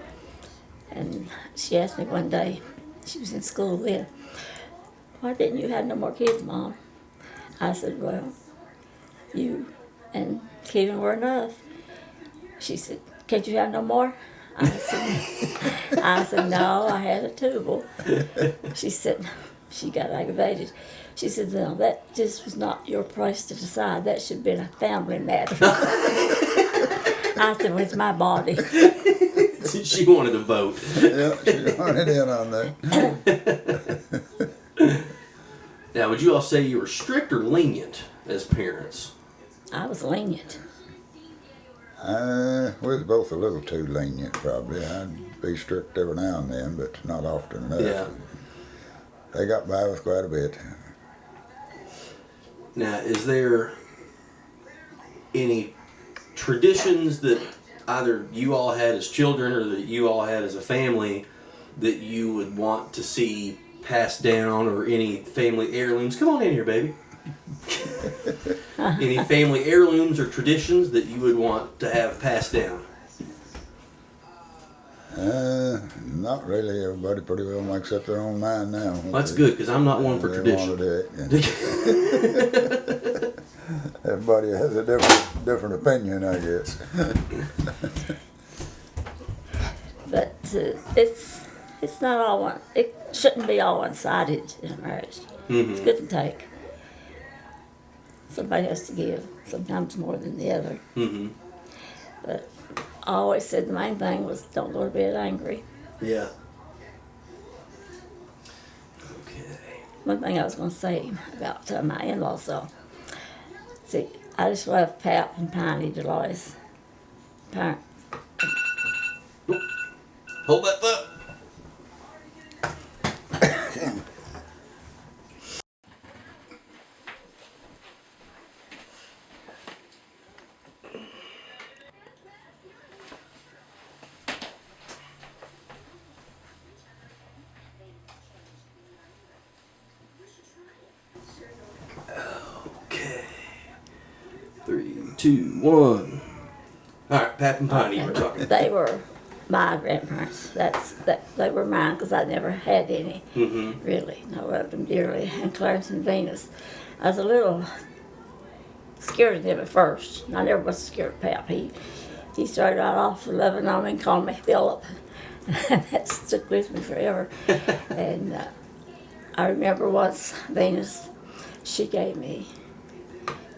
Speaker 3: And she asked me one day, she was in school then, why didn't you have no more kids, Mom? I said, well, you and Kevin were enough. She said, can't you have no more? I said, no, I had a tubal. She said, she got aggravated. She said, no, that just was not your place to decide. That should have been a family matter. I said, well, it's my body.
Speaker 1: She wanted to vote.
Speaker 2: Yeah, she wanted in on that.
Speaker 1: Now, would you all say you were strict or lenient as parents?
Speaker 3: I was lenient.
Speaker 2: We was both a little too lenient, probably. I'd be strict every now and then, but not often enough.
Speaker 1: Yeah.
Speaker 2: They got by with quite a bit.
Speaker 1: Now, is there any traditions that either you all had as children or that you all had as a family that you would want to see passed down, or any family heirlooms? Come on in here, baby. Any family heirlooms or traditions that you would want to have passed down?
Speaker 2: Not really. Everybody pretty well makes up their own mind now.
Speaker 1: Well, that's good, because I'm not one for tradition.
Speaker 2: Want to do it. Everybody has a different opinion, I guess.
Speaker 3: But it's not all one. It shouldn't be all one-sided in a marriage.
Speaker 1: Mm-hmm.
Speaker 3: It's give and take. Somebody has to give, sometimes more than the other.
Speaker 1: Mm-hmm.
Speaker 3: But I always said the main thing was don't go to bed angry.
Speaker 1: Yeah. Okay.
Speaker 3: One thing I was going to say about my in-laws, though. See, I just love Pat and Piney, Deloy's parents.
Speaker 1: Hold that thought. Okay. 3, 2, 1. All right, Pat and Piney, we're talking.
Speaker 3: They were my grandparents. They were mine because I never had any, really. I loved them dearly. And Clarence and Venus. I was a little scared of them at first. I never was scared of Pap. He started right off loving on me and calling me Philip. And that stuck with me forever. And I remember once Venus, she gave me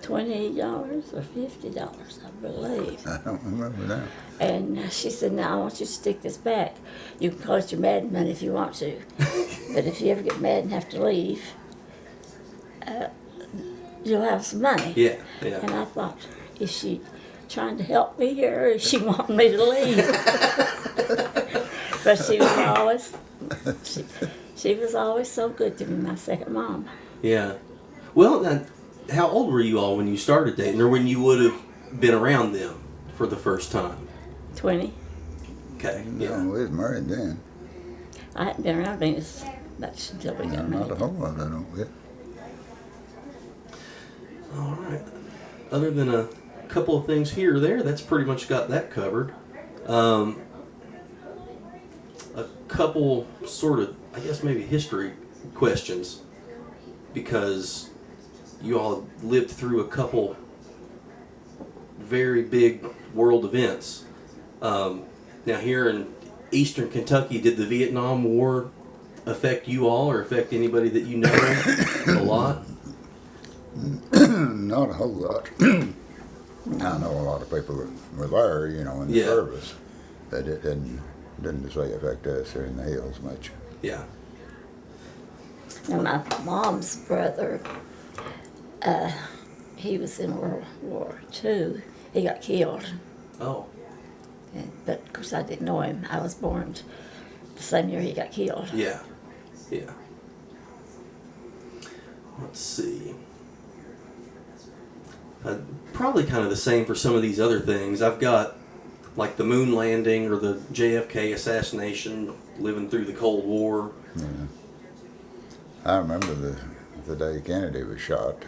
Speaker 3: $20 or $50, I believe.
Speaker 2: I don't remember now.
Speaker 3: And she said, now I want you to stick this back. You can call it your mad money if you want to. But if you ever get mad and have to leave, you'll have some money.
Speaker 1: Yeah, yeah.
Speaker 3: And I thought, is she trying to help me here, or is she wanting me to leave? But she was always, she was always so good to me, my second mom.
Speaker 1: Yeah. Well, now, how old were you all when you started dating, or when you would have been around them for the first time?
Speaker 3: 20.
Speaker 1: Okay.
Speaker 2: No,
Speaker 1: Yeah.
Speaker 2: we was married then.
Speaker 3: I hadn't been around Venus much until we got
Speaker 2: Not a
Speaker 3: married.
Speaker 2: whole lot, I don't get.
Speaker 1: All right. Other than a couple of things here or there, that's pretty much got that covered. A couple sort of, I guess, maybe history questions, because you all lived through a couple very big world events. Now, here in eastern Kentucky, did the Vietnam War affect you all, or affect anybody that you know a lot?
Speaker 2: Not a whole lot. I know a lot of people that were there, you know, in the
Speaker 1: Yeah.
Speaker 2: service, but it didn't say affect us here in the hills much.
Speaker 1: Yeah.
Speaker 3: And my mom's brother, he was in World War II. He got killed.
Speaker 1: Oh.
Speaker 3: But of course I didn't know him. I was born the same year he got killed.
Speaker 1: Yeah. Yeah. Let's see. Probably kind of the same for some of these other things. I've got like the moon landing or the JFK assassination, living through the Cold War.
Speaker 2: Yeah. I remember the day Kennedy was shot.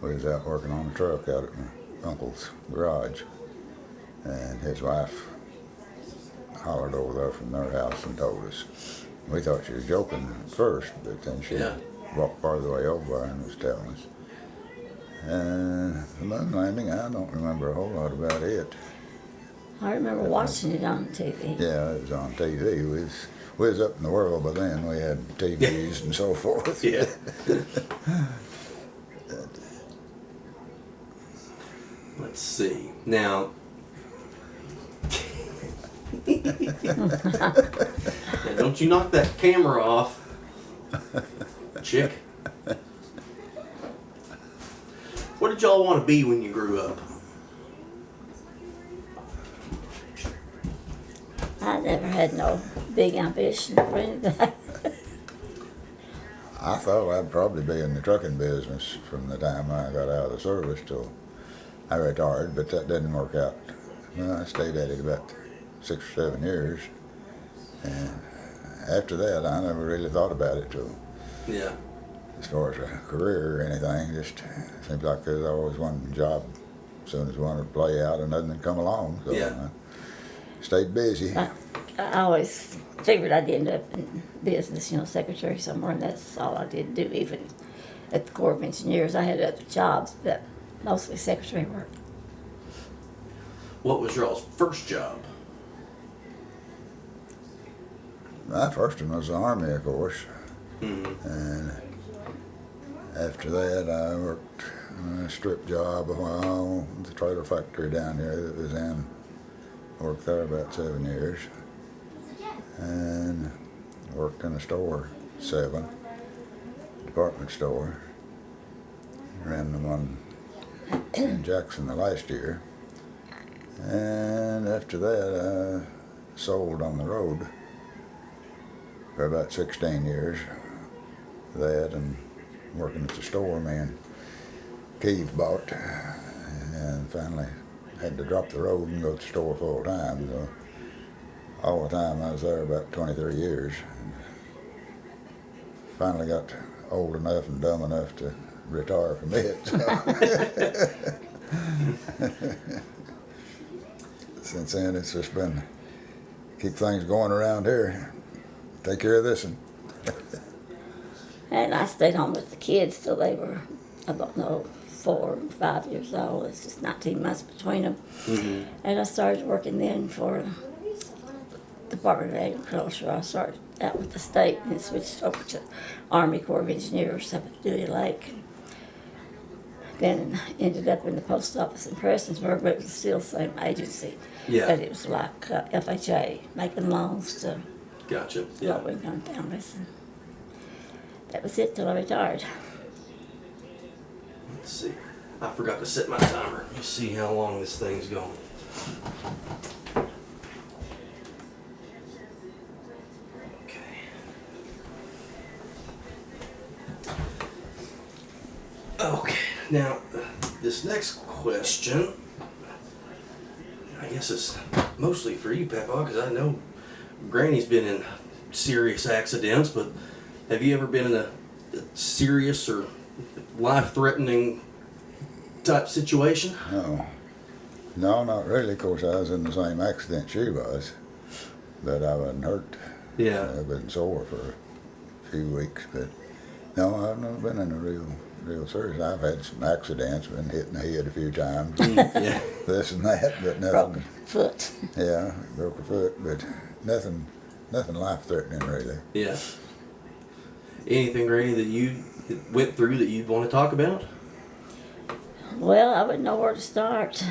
Speaker 2: We was out working on a truck out at uncle's garage, and his wife hollered over there from their house and told us. We thought she was joking at first, but then she walked part of the way over and was telling us. And the moon landing, I don't remember a whole lot about it.
Speaker 3: I remember watching it on TV.
Speaker 2: Yeah, it was on TV. We was up in the world by then. We had TVs and so forth.
Speaker 1: Yeah. Let's see. Now, now, don't you knock that camera off, chick. What did y'all want to be when you grew up?
Speaker 3: I never had no big ambition for anything.
Speaker 2: I thought I'd probably be in the trucking business from the time I got out of the service till I retired, but that didn't work out. Well, I stayed at it about 6 or 7 years, and after that, I never really thought about it till,
Speaker 1: Yeah.
Speaker 2: as far as a career or anything. Just seems like there's always one job. As soon as one would play out, another would come along. So
Speaker 1: Yeah.
Speaker 2: I stayed busy.
Speaker 3: I always figured I'd end up in business, secretary somewhere, and that's all I did do. Even at the Corps of Engineers, I had other jobs, but mostly secretary work.
Speaker 1: What was y'all's first job?
Speaker 2: My first one was the Army, of course.
Speaker 1: Mm-hmm.
Speaker 2: And after that, I worked a strip job a while at the trailer factory down here that was in. Worked there about 7 years. And worked in a store, 7, department store. Ran the one in Jackson the last year. And after that, I sold on the road for about 16 years. That and working at the store, me and Keith bought, and finally had to drop the road and go to the store full time. So all the time I was there about 23 years. And finally got old enough and dumb enough to retire from it. So. Since then, it's just been keep things going around here. Take care of this one.
Speaker 3: And I stayed home with the kids till they were, I don't know, 4 and 5 years old. It's just 19 months between them.
Speaker 1: Mm-hmm.
Speaker 3: And I started working then for the Department of Agriculture. I started out with the state and then switched over to Army Corps of Engineers up at Dewey Lake. Then ended up in the post office in Prestonsburg, but it was still the same agency.
Speaker 1: Yeah.
Speaker 3: But it was like FHA, making loans to
Speaker 1: Gotcha. Yeah.
Speaker 3: low-income families. And that was it till I retired.
Speaker 1: Let's see. I forgot to set my timer. Let's see how long this thing's going. Okay. Okay. Now, this next question, I guess it's mostly for you, Papa, because I know Granny's been in serious accidents, but have you ever been in a serious or life-threatening type situation?
Speaker 2: No, not really. Of course, I was in the same accident she was, but I wasn't hurt.
Speaker 1: Yeah.
Speaker 2: I've been sore for a few weeks, but no, I've never been in a real serious. I've had some accidents, been hit in the head a few times,
Speaker 1: Yeah.
Speaker 2: this and that, but
Speaker 3: Broke
Speaker 2: nothing.
Speaker 3: foot.
Speaker 2: Yeah, broke a foot, but nothing life-threatening really.
Speaker 1: Yeah. Anything, Granny, that you went through that you'd want to talk about?
Speaker 3: Well, I wouldn't know where to start.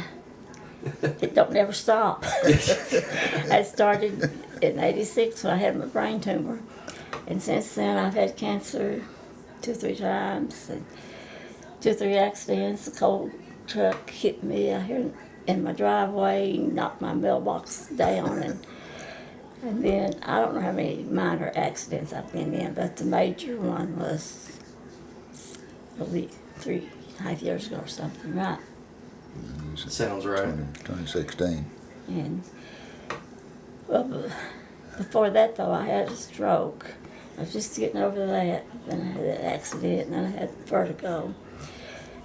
Speaker 3: It don't never stop. I started in '86 when I had my brain tumor. And since then, I've had cancer 2 or 3 times, and 2 or 3 accidents. A cold truck hit me out here in my driveway, knocked my mailbox down, and then I don't know how many minor accidents I've been in, but the major one was probably 3.5 years ago or something, right?
Speaker 1: Sounds right.
Speaker 2: 2016.
Speaker 3: And well, before that though, I had a stroke. I was just getting over that. Then I had that accident, and then I had vertigo.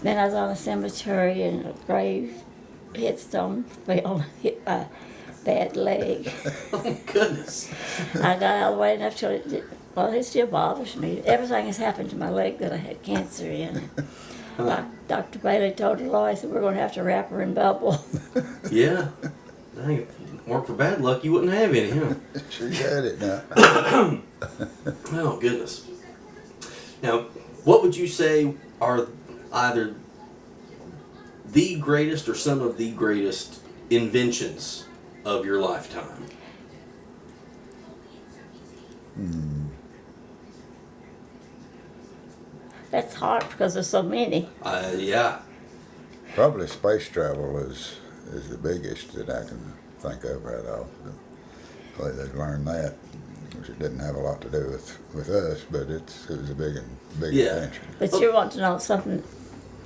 Speaker 3: Then I was on a cemetery and a grave headstone fell and hit my bad leg.
Speaker 1: Oh my goodness.
Speaker 3: I got out of the way enough till it did. Well, it still bothers me. Everything has happened to my leg that I had cancer in. Dr. Bailey told Deloy that we're going to have to wrap her in bubble.
Speaker 1: Yeah. Dang, if it weren't for bad luck, you wouldn't have any, huh?
Speaker 2: Sure had it now.
Speaker 1: Oh, goodness. Now, what would you say are either the greatest or some of the greatest inventions of your lifetime?
Speaker 3: That's hard because there's so many.
Speaker 1: Yeah.
Speaker 2: Probably space travel is the biggest that I can think of right off. The way they've learned that, which it didn't have a lot to do with us, but it was a big
Speaker 1: Yeah.
Speaker 2: invention.
Speaker 3: But you want to know something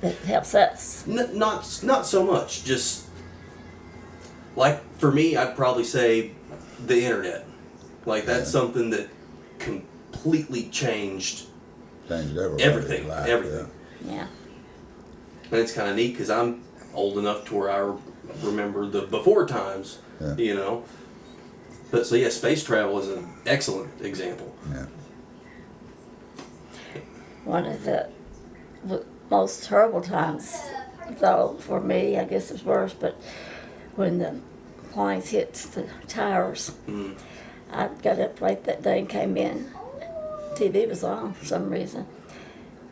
Speaker 3: that helps us.
Speaker 1: Not so much. Just like for me, I'd probably say the internet. Like that's something that completely changed
Speaker 2: Changed
Speaker 1: everything.
Speaker 2: life,
Speaker 1: Everything.
Speaker 3: Yeah.
Speaker 1: And it's kind of neat because I'm old enough to where I remember the before times,
Speaker 2: Yeah.
Speaker 1: you know. But so yeah, space travel is an excellent example.
Speaker 2: Yeah.
Speaker 3: One of the most terrible times, though, for me, I guess it's worse, but when the planes hit the towers, I got up late that day and came in. TV was on for some reason.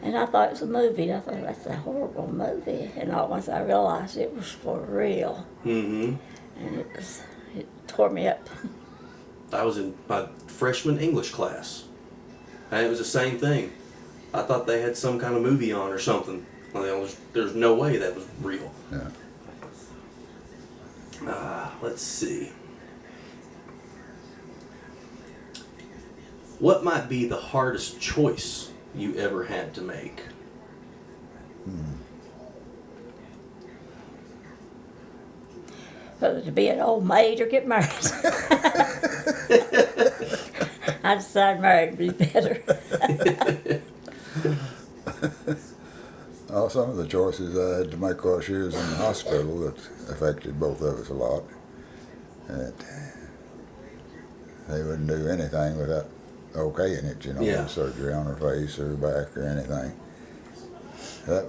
Speaker 3: And I thought it was a movie. I thought, that's a horrible movie. And all once I realized it was for real.
Speaker 1: Mm-hmm.
Speaker 3: And it tore me up.
Speaker 1: I was in my freshman English class, and it was the same thing. I thought they had some kind of movie on or something. Well, there's no way that was real.
Speaker 2: Yeah.
Speaker 1: Let's see. What might be the hardest choice you ever had to make?
Speaker 3: Whether to be an old maid or get married. I decided married would be better.
Speaker 2: Some of the choices I had to make while she was in the hospital that affected both of us a lot. That they wouldn't do anything without okaying it, you know,
Speaker 1: Yeah.
Speaker 2: surgery on her face or back or anything. That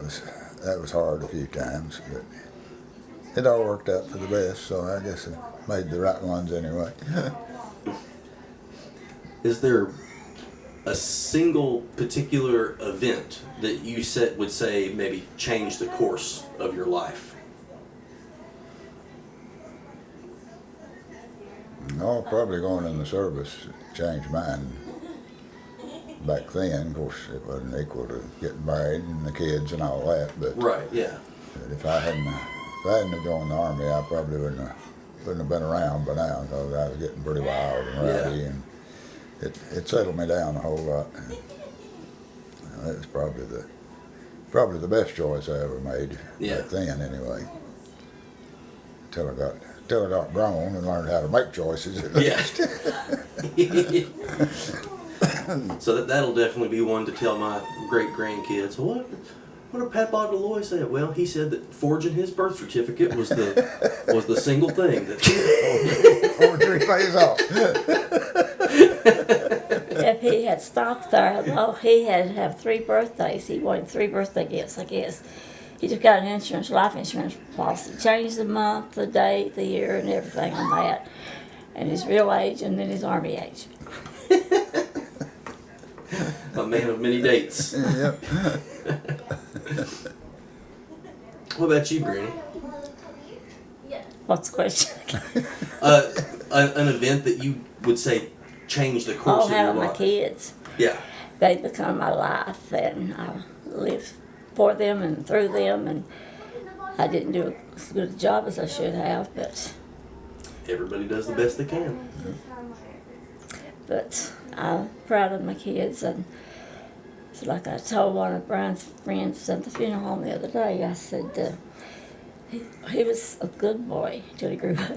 Speaker 2: was hard a few times, but it all worked out for the best, so I guess I made the right ones anyway.
Speaker 1: Is there a single particular event that you would say maybe changed the course of your life?
Speaker 2: No, probably going in the service changed mine. Back then, of course, it wasn't equal to getting married and the kids and all that, but,
Speaker 1: Right, yeah.
Speaker 2: but if I hadn't have joined the Army, I probably wouldn't have been around by now, because I was getting pretty wild and rowdy, and it settled me down a whole lot. It was probably the best choice I ever made back then, anyway. Till I got grown and learned how to make choices.
Speaker 1: Yeah. So that'll definitely be one to tell my great grandkids. What did Papa Deloy say? Well, he said that forging his birth certificate was the single thing that
Speaker 2: Forgery pays off.
Speaker 3: If he had stopped there, though, he had to have 3 birthdays. He wanted 3 birthday gifts, I guess. He just got an life insurance policy. Changed the month, the date, the year, and everything on that. And his real age and then his Army age.
Speaker 1: a man of many dates.
Speaker 2: Yep.
Speaker 1: What about you, Granny?
Speaker 3: What's the question?
Speaker 1: An event that you would say changed the course of your
Speaker 3: having
Speaker 1: life.
Speaker 3: my kids.
Speaker 1: Yeah.
Speaker 3: They become my life, and I live for them and through them, and I didn't do as good a job as I should have, but
Speaker 1: Everybody does the best they can.
Speaker 3: I'm proud of my kids. And so like I told one of Brian's friends at the funeral home the other day, I said, he was a good boy till he grew up.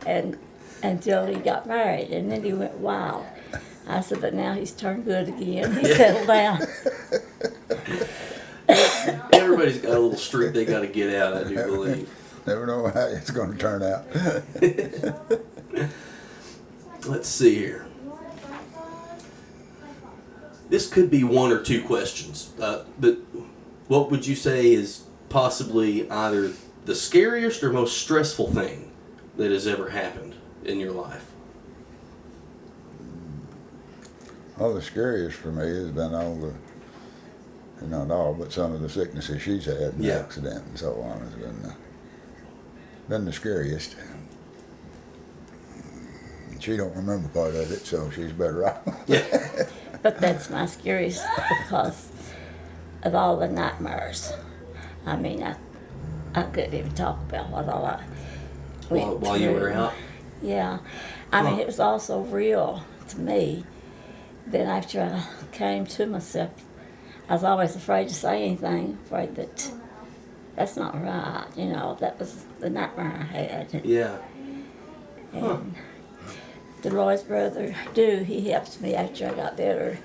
Speaker 3: And until he got married, and then he went wild. I said, but now he's turned good again. He settled down.
Speaker 1: Everybody's got a little streak they got to get out, I do believe.
Speaker 2: Never know how it's going to turn out.
Speaker 1: Let's see here. This could be one or two questions, but what would you say is possibly either the scariest or most stressful thing that has ever happened in your life?
Speaker 2: Well, the scariest for me has been all the, not all, but some of the sicknesses she's had and
Speaker 1: Yeah.
Speaker 2: accident and so on has been the scariest. She don't remember part of it, so she's better off.
Speaker 1: Yeah.
Speaker 3: But that's my scariest because of all the nightmares. I mean, I couldn't even talk about what all I went
Speaker 1: While you were
Speaker 3: through.
Speaker 1: out?
Speaker 3: Yeah. I mean,
Speaker 1: Huh.
Speaker 3: it was all so real to me. Then after I came to myself, I was always afraid to say anything, afraid that that's not right. You know, that was the nightmare I had.
Speaker 1: Yeah. Huh.
Speaker 3: And Deloy's brother, he helped me after I got better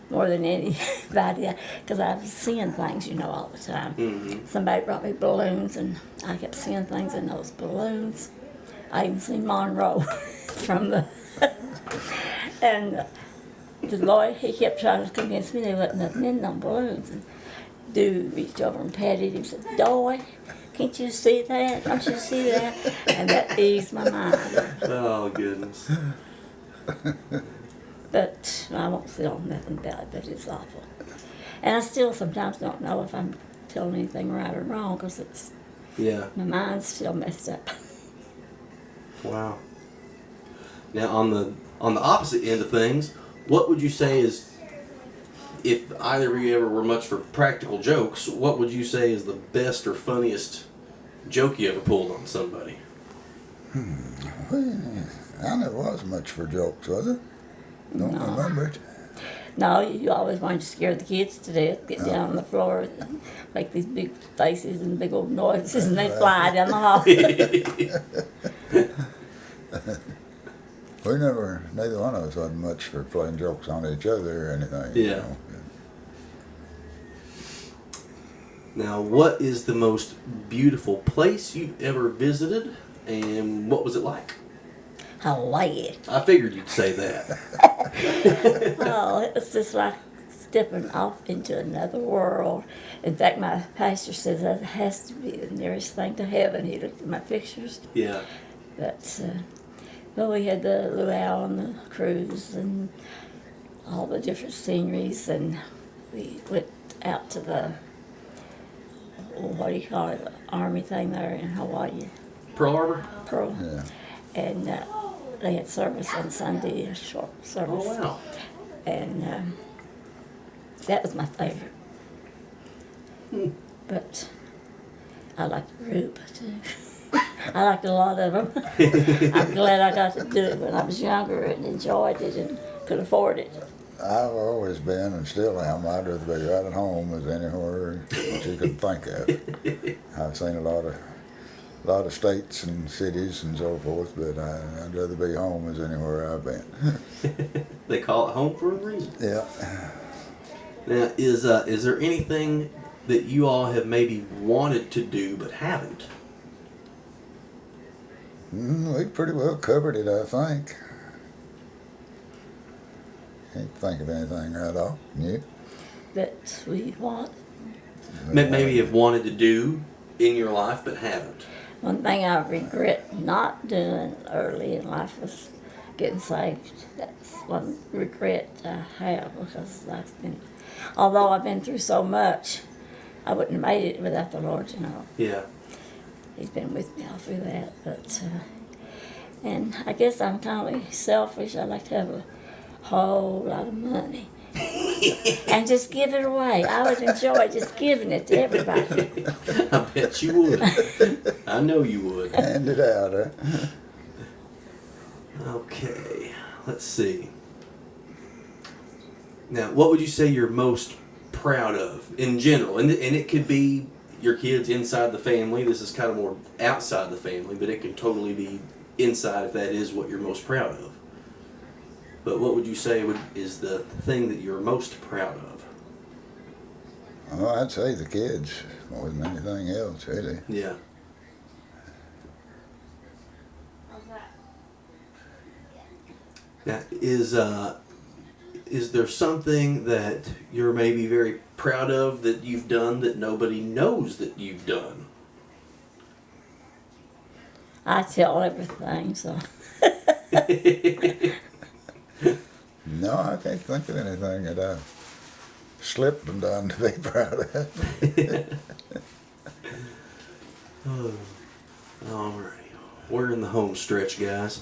Speaker 3: more than anybody, because I was seeing things, all the time.
Speaker 1: Mm-hmm.
Speaker 3: Somebody brought me balloons, and I kept seeing things in those balloons. I even seen Monroe from the... and Deloy, he kept trying to convince me there wasn't nothing in them balloons. And dude reached over and patted him and said, "Doy, can't you see that? Don't you see that?" And that eased my mind.
Speaker 1: Oh, goodness.
Speaker 3: But I won't feel nothing about it, but it's awful. And I still sometimes don't know if I'm telling anything right or wrong, because
Speaker 1: Yeah.
Speaker 3: my mind's still messed up.
Speaker 1: Wow. Now, on the opposite end of things, what would you say is, if either of you ever were much for practical jokes, what would you say is the best or funniest joke you ever pulled on somebody?
Speaker 2: I never was much for jokes, was it? Don't
Speaker 3: No.
Speaker 2: remember it.
Speaker 3: No, you always wanted to scare the kids to death, get down on the floor and make these big faces and big old noises, and they fly down the hall.
Speaker 2: Neither one of us wasn't much for playing jokes on each other or anything.
Speaker 1: Yeah. Now, what is the most beautiful place you've ever visited, and what was it like?
Speaker 3: Hawaii.
Speaker 1: I figured you'd say that.
Speaker 3: Oh, it was just like stepping off into another world. In fact, my pastor says that has to be the nearest thing to heaven. He looked at my pictures.
Speaker 1: Yeah.
Speaker 3: But, well, we had the luau on the cruise and all the different sceneries, and we went out to the, what do you call it, army thing there in Hawaii,
Speaker 1: Pearl Harbor?
Speaker 3: Pearl.
Speaker 2: Yeah.
Speaker 3: And they had service on Sunday, a short service.
Speaker 1: Oh, wow.
Speaker 3: And that was my favorite. But I liked Aruba too. I liked a lot of them. I'm glad I got to do it when I was younger and enjoyed it and could afford it.
Speaker 2: I've always been and still am. I'd rather be right at home as anywhere that you could think of. I've seen a lot of states and cities and so forth, but I'd rather be home as anywhere I've been.
Speaker 1: They call it home for a reason.
Speaker 2: Yeah.
Speaker 1: Now, is there anything that you all have maybe wanted to do but haven't?
Speaker 2: We pretty well covered it, I think. Can't think of anything right off. You?
Speaker 3: That we want.
Speaker 1: Maybe you've wanted to do in your life but haven't.
Speaker 3: One thing I regret not doing early in life was getting saved. That's one regret I have, because although I've been through so much, I wouldn't have made it without the Lord,
Speaker 1: Yeah.
Speaker 3: He's been with me all through that. But and I guess I'm kind of selfish. I like to have a whole lot of money and just give it away. I would enjoy just giving it to everybody.
Speaker 1: I bet you would. I know you would.
Speaker 2: Hand it out, huh?
Speaker 1: Okay, let's see. Now, what would you say you're most proud of in general? And it could be your kids inside the family. This is kind of more outside the family, but it can totally be inside if that is what you're most proud of. But what would you say is the thing that you're most proud of?
Speaker 2: Oh, I'd say the kids more than anything else, really.
Speaker 1: Yeah. Now, is there something that you're maybe very proud of that you've done that nobody knows that you've done?
Speaker 3: I tell everything, so.
Speaker 2: No, I can't think of anything that I've slipped and done to be proud of.
Speaker 1: All right. We're in the home stretch, guys.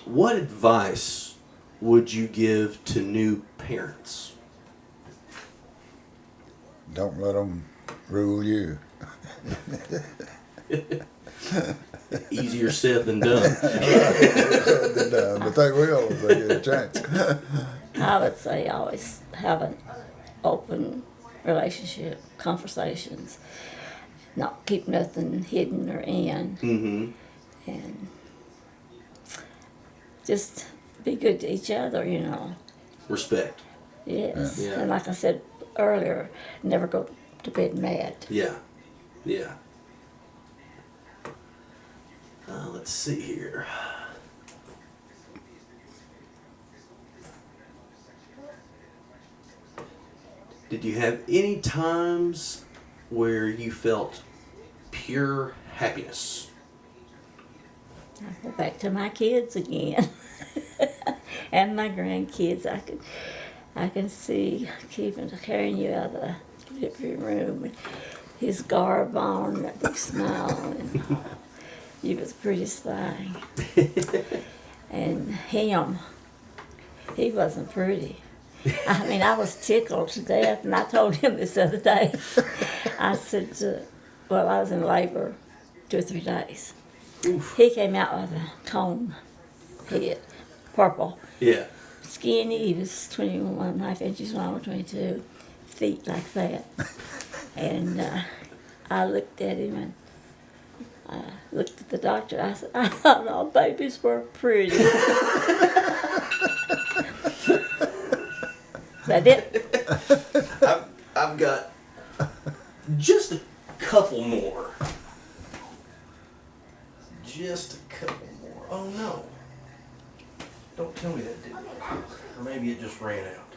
Speaker 1: What advice would you give to new parents?
Speaker 2: Don't let them rule you.
Speaker 1: Easier said than done.
Speaker 2: But they will if they get a chance.
Speaker 3: I would say always have an open relationship, conversations, not keep nothing hidden or in,
Speaker 1: Mm-hmm.
Speaker 3: and just be good to each other, you know.
Speaker 1: Respect.
Speaker 3: Yes.
Speaker 1: Yeah.
Speaker 3: And like I said earlier, never go to bed mad.
Speaker 1: Yeah. Yeah. Let's see here. Did you have any times where you felt pure happiness?
Speaker 3: I go back to my kids again. And my grandkids. I can see keeping carrying you out of the living room and his garb on, that big smile, and you was the prettiest thing. And him, he wasn't pretty. I mean, I was tickled to death, and I told him this other day. I said, well, I was in labor 2 or 3 days.
Speaker 1: Oof.
Speaker 3: He came out with a cone head, purple.
Speaker 1: Yeah.
Speaker 3: Skinny, he was 21 and a half inches long, 22, feet like that. And I looked at him and looked at the doctor. I said, I thought all babies were pretty. Is that it?
Speaker 1: I've got just a couple more. Just a couple more. Oh no. Don't tell me that didn't work. Or maybe it just ran out.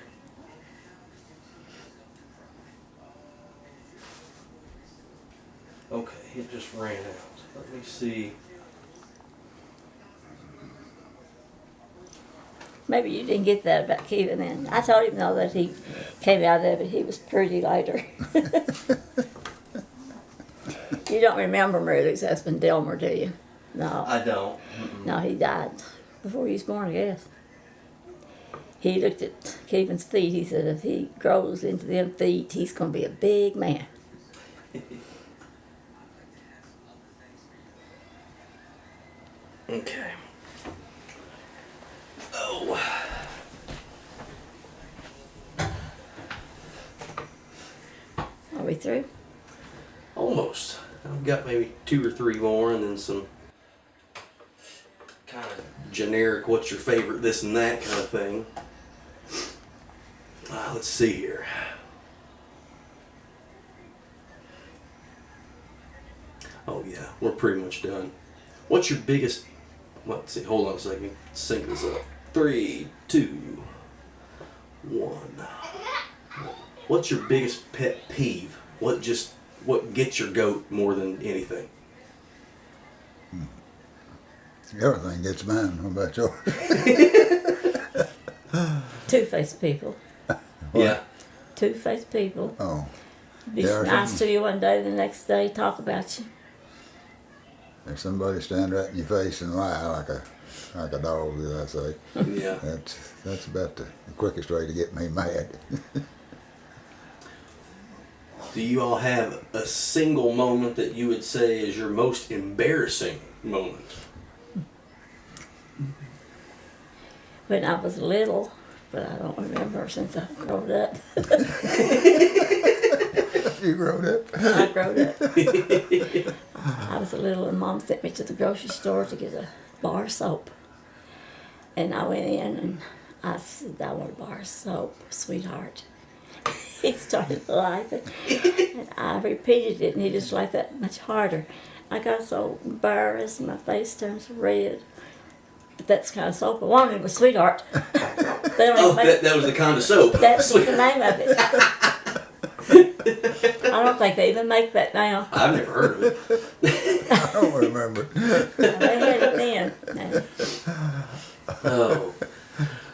Speaker 1: Okay, it just ran out. Let me see.
Speaker 3: Maybe you didn't get that about Kevin then. I told him, though, that he came out of it. He was pretty later. You don't remember Mary's husband, Delmer, do you? No.
Speaker 1: I don't. Mm-mm.
Speaker 3: No, he died before he was born, I guess. He looked at Kevin's feet. He said, if he grows into them feet, he's going to be a big man.
Speaker 1: Okay. Oh.
Speaker 3: Are we through?
Speaker 1: Almost. I've got maybe 2 or 3 more and then some kind of generic, what's your favorite, this and that kind of thing. Let's see here. Oh yeah, we're pretty much done. What's your biggest, let's see, hold on a second, sync this up. 3, 2, 1. What's your biggest pet peeve? What gets your goat more than anything?
Speaker 2: Everything gets mine. What about yours?
Speaker 3: Two-faced people.
Speaker 1: Yeah.
Speaker 3: Two-faced people.
Speaker 2: Oh,
Speaker 3: Be
Speaker 2: Yeah, or
Speaker 3: nice
Speaker 2: something.
Speaker 3: to you one day, the next day talk about you.
Speaker 2: if somebody stand right in your face and lie like a dog, as I say,
Speaker 1: Yeah.
Speaker 2: that's about the quickest way to get me mad.
Speaker 1: Do you all have a single moment that you would say is your most embarrassing moment?
Speaker 3: When I was little, but I don't remember since I've grown up.
Speaker 2: You grown up?
Speaker 3: I grown up. I was little and Mom sent me to the grocery store to get a bar of soap. And I went in and I said, I want a bar of soap, sweetheart. He started laughing. And I repeated it, and he just laughed that much harder. I got so embarrassed, my face turns red. But that's the kind of soap I wanted was Sweetheart. They don't
Speaker 1: Oh,
Speaker 3: even make,
Speaker 1: that was the kind of soap.
Speaker 3: that's the name of it. I don't think they even make that now.
Speaker 1: I've never heard of it.
Speaker 2: I don't remember.
Speaker 3: They had it then. No.
Speaker 1: Oh.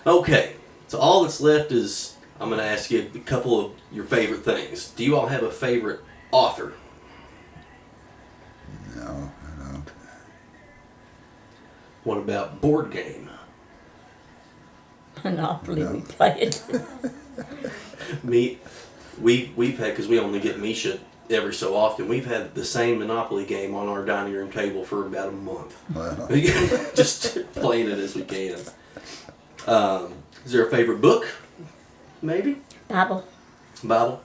Speaker 1: Okay. So all that's left is I'm going to ask you a couple of your favorite things. Do you all have a favorite author?
Speaker 2: No, I don't.
Speaker 1: What about board game?
Speaker 3: Monopoly,
Speaker 2: No.
Speaker 3: we played.
Speaker 1: We've had, because we only get Misha every so often, we've had the same Monopoly game on our dining room table for about a month.
Speaker 2: Well,
Speaker 1: Just playing it as we can. Is there a favorite book? Maybe?
Speaker 3: Bible.
Speaker 1: Bible?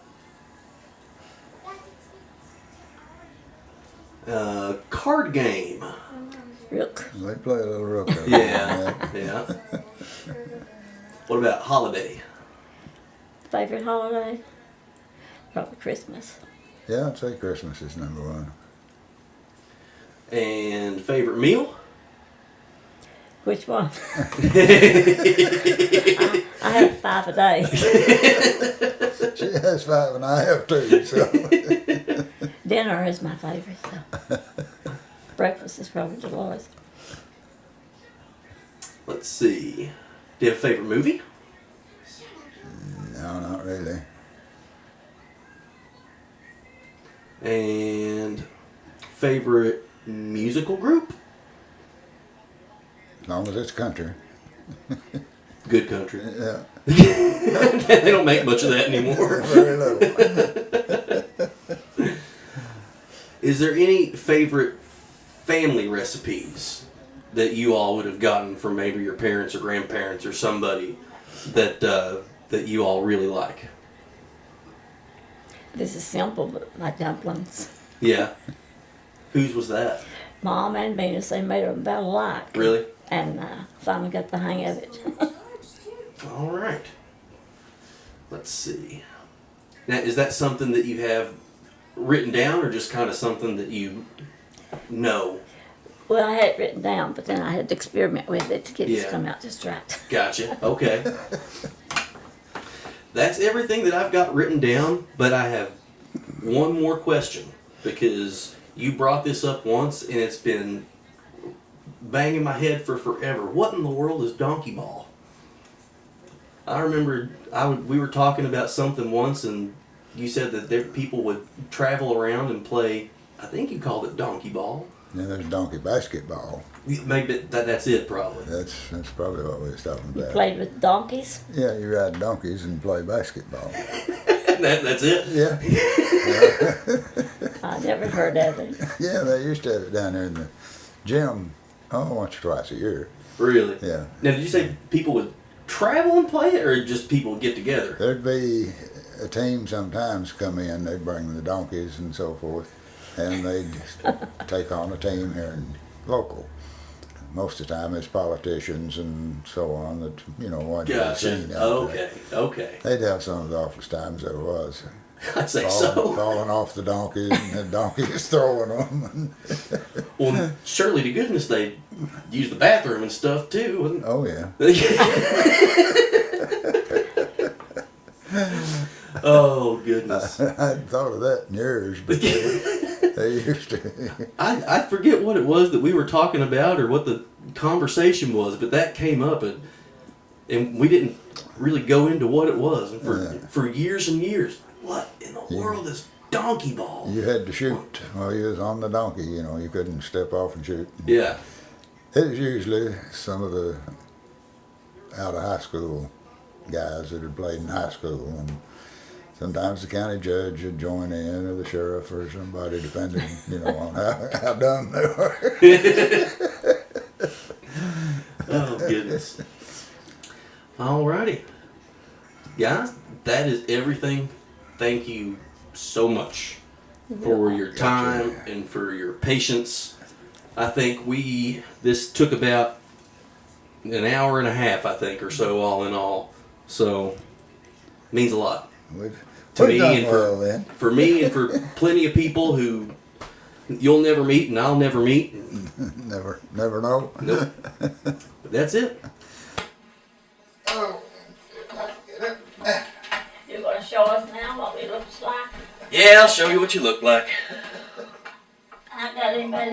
Speaker 1: Card game.
Speaker 3: Rook.
Speaker 2: they play a little rook. over
Speaker 1: Yeah,
Speaker 2: there.
Speaker 1: yeah. What about holiday?
Speaker 3: Favorite holiday? Probably Christmas.
Speaker 2: Yeah, I'd say Christmas is number one.
Speaker 1: And favorite meal?
Speaker 3: Which one? I have 5 a day.
Speaker 2: She has 5 and I have 2, so.
Speaker 3: Dinner is my favorite, so. Breakfast is probably Deloy's.
Speaker 1: Let's see. Do you have a favorite movie?
Speaker 2: No, not really.
Speaker 1: And favorite musical group?
Speaker 2: As long as it's country.
Speaker 1: Good Country.
Speaker 2: Yeah,
Speaker 1: They don't make much of that anymore.
Speaker 2: very little.
Speaker 1: Is there any favorite family recipes that you all would have gotten from maybe your parents or grandparents or somebody that that you all really like?
Speaker 3: This is simple, but my dumplings.
Speaker 1: Yeah. Whose was that?
Speaker 3: Mom and Venus, they made them about alike.
Speaker 1: Really?
Speaker 3: And finally got the hang of it.
Speaker 1: All right. Let's see. Now, is that something that you have written down, or just kind of something that you know?
Speaker 3: Well, I had it written down, but then I had to experiment with it to get it
Speaker 1: Yeah.
Speaker 3: to come out just right.
Speaker 1: Gotcha. Okay. That's everything that I've got written down, but I have one more question because you brought this up once and it's been banging my head for forever. What in the world is donkey ball? I remember we were talking about something once and you said that people would travel around and play, I think you called it donkey ball.
Speaker 2: Then there's donkey basketball.
Speaker 1: Maybe that's it probably.
Speaker 2: That's probably what we was talking
Speaker 3: You
Speaker 2: about.
Speaker 3: played with donkeys?
Speaker 2: Yeah, you ride donkeys and play basketball.
Speaker 1: That's it?
Speaker 2: Yeah.
Speaker 3: I never heard of it.
Speaker 2: Yeah, they used to have it down there in the gym, once or twice a year.
Speaker 1: Really?
Speaker 2: Yeah.
Speaker 1: Now, did you say people would travel and play it, or just people would get together?
Speaker 2: There'd be a team sometimes come in, they'd bring the donkeys and so forth, and they'd take on a team here in local. Most of the time it's politicians and so on that, wanted to be
Speaker 1: Gotcha.
Speaker 2: seen out there.
Speaker 1: Okay.
Speaker 2: They'd have some of the awfulest times there was.
Speaker 1: I'd say so.
Speaker 2: Falling off the donkeys and the donkeys throwing them.
Speaker 1: Well, surely to goodness they use the bathroom and stuff too. Wouldn't
Speaker 2: Oh, yeah.
Speaker 1: Oh, goodness.
Speaker 2: I hadn't thought of that in years, but they used to.
Speaker 1: I forget what it was that we were talking about or what the conversation was, but that came up and we didn't really go into what it was. And for years and years, what in the world is donkey ball?
Speaker 2: You had to shoot while you was on the donkey, you couldn't step off and shoot.
Speaker 1: Yeah.
Speaker 2: It was usually some of the out of high school guys that had played in high school, and sometimes the county judge would join in, or the sheriff, or somebody, depending, on how dumb they were.
Speaker 1: Oh, goodness. Alrighty. Guys, that is everything. Thank you so much for your time and for your patience. I think this took about an hour and a half, I think, or so, all in all. So, means a lot
Speaker 2: We've
Speaker 1: to me
Speaker 2: done
Speaker 1: and
Speaker 2: well then.
Speaker 1: for me and for plenty of people who you'll never meet and I'll never meet.
Speaker 2: Never know.
Speaker 1: Nope. But that's it.
Speaker 2: Oh.
Speaker 3: You're going to show us now what we looks like?
Speaker 1: Yeah, I'll show you what you look like.
Speaker 3: I got anybody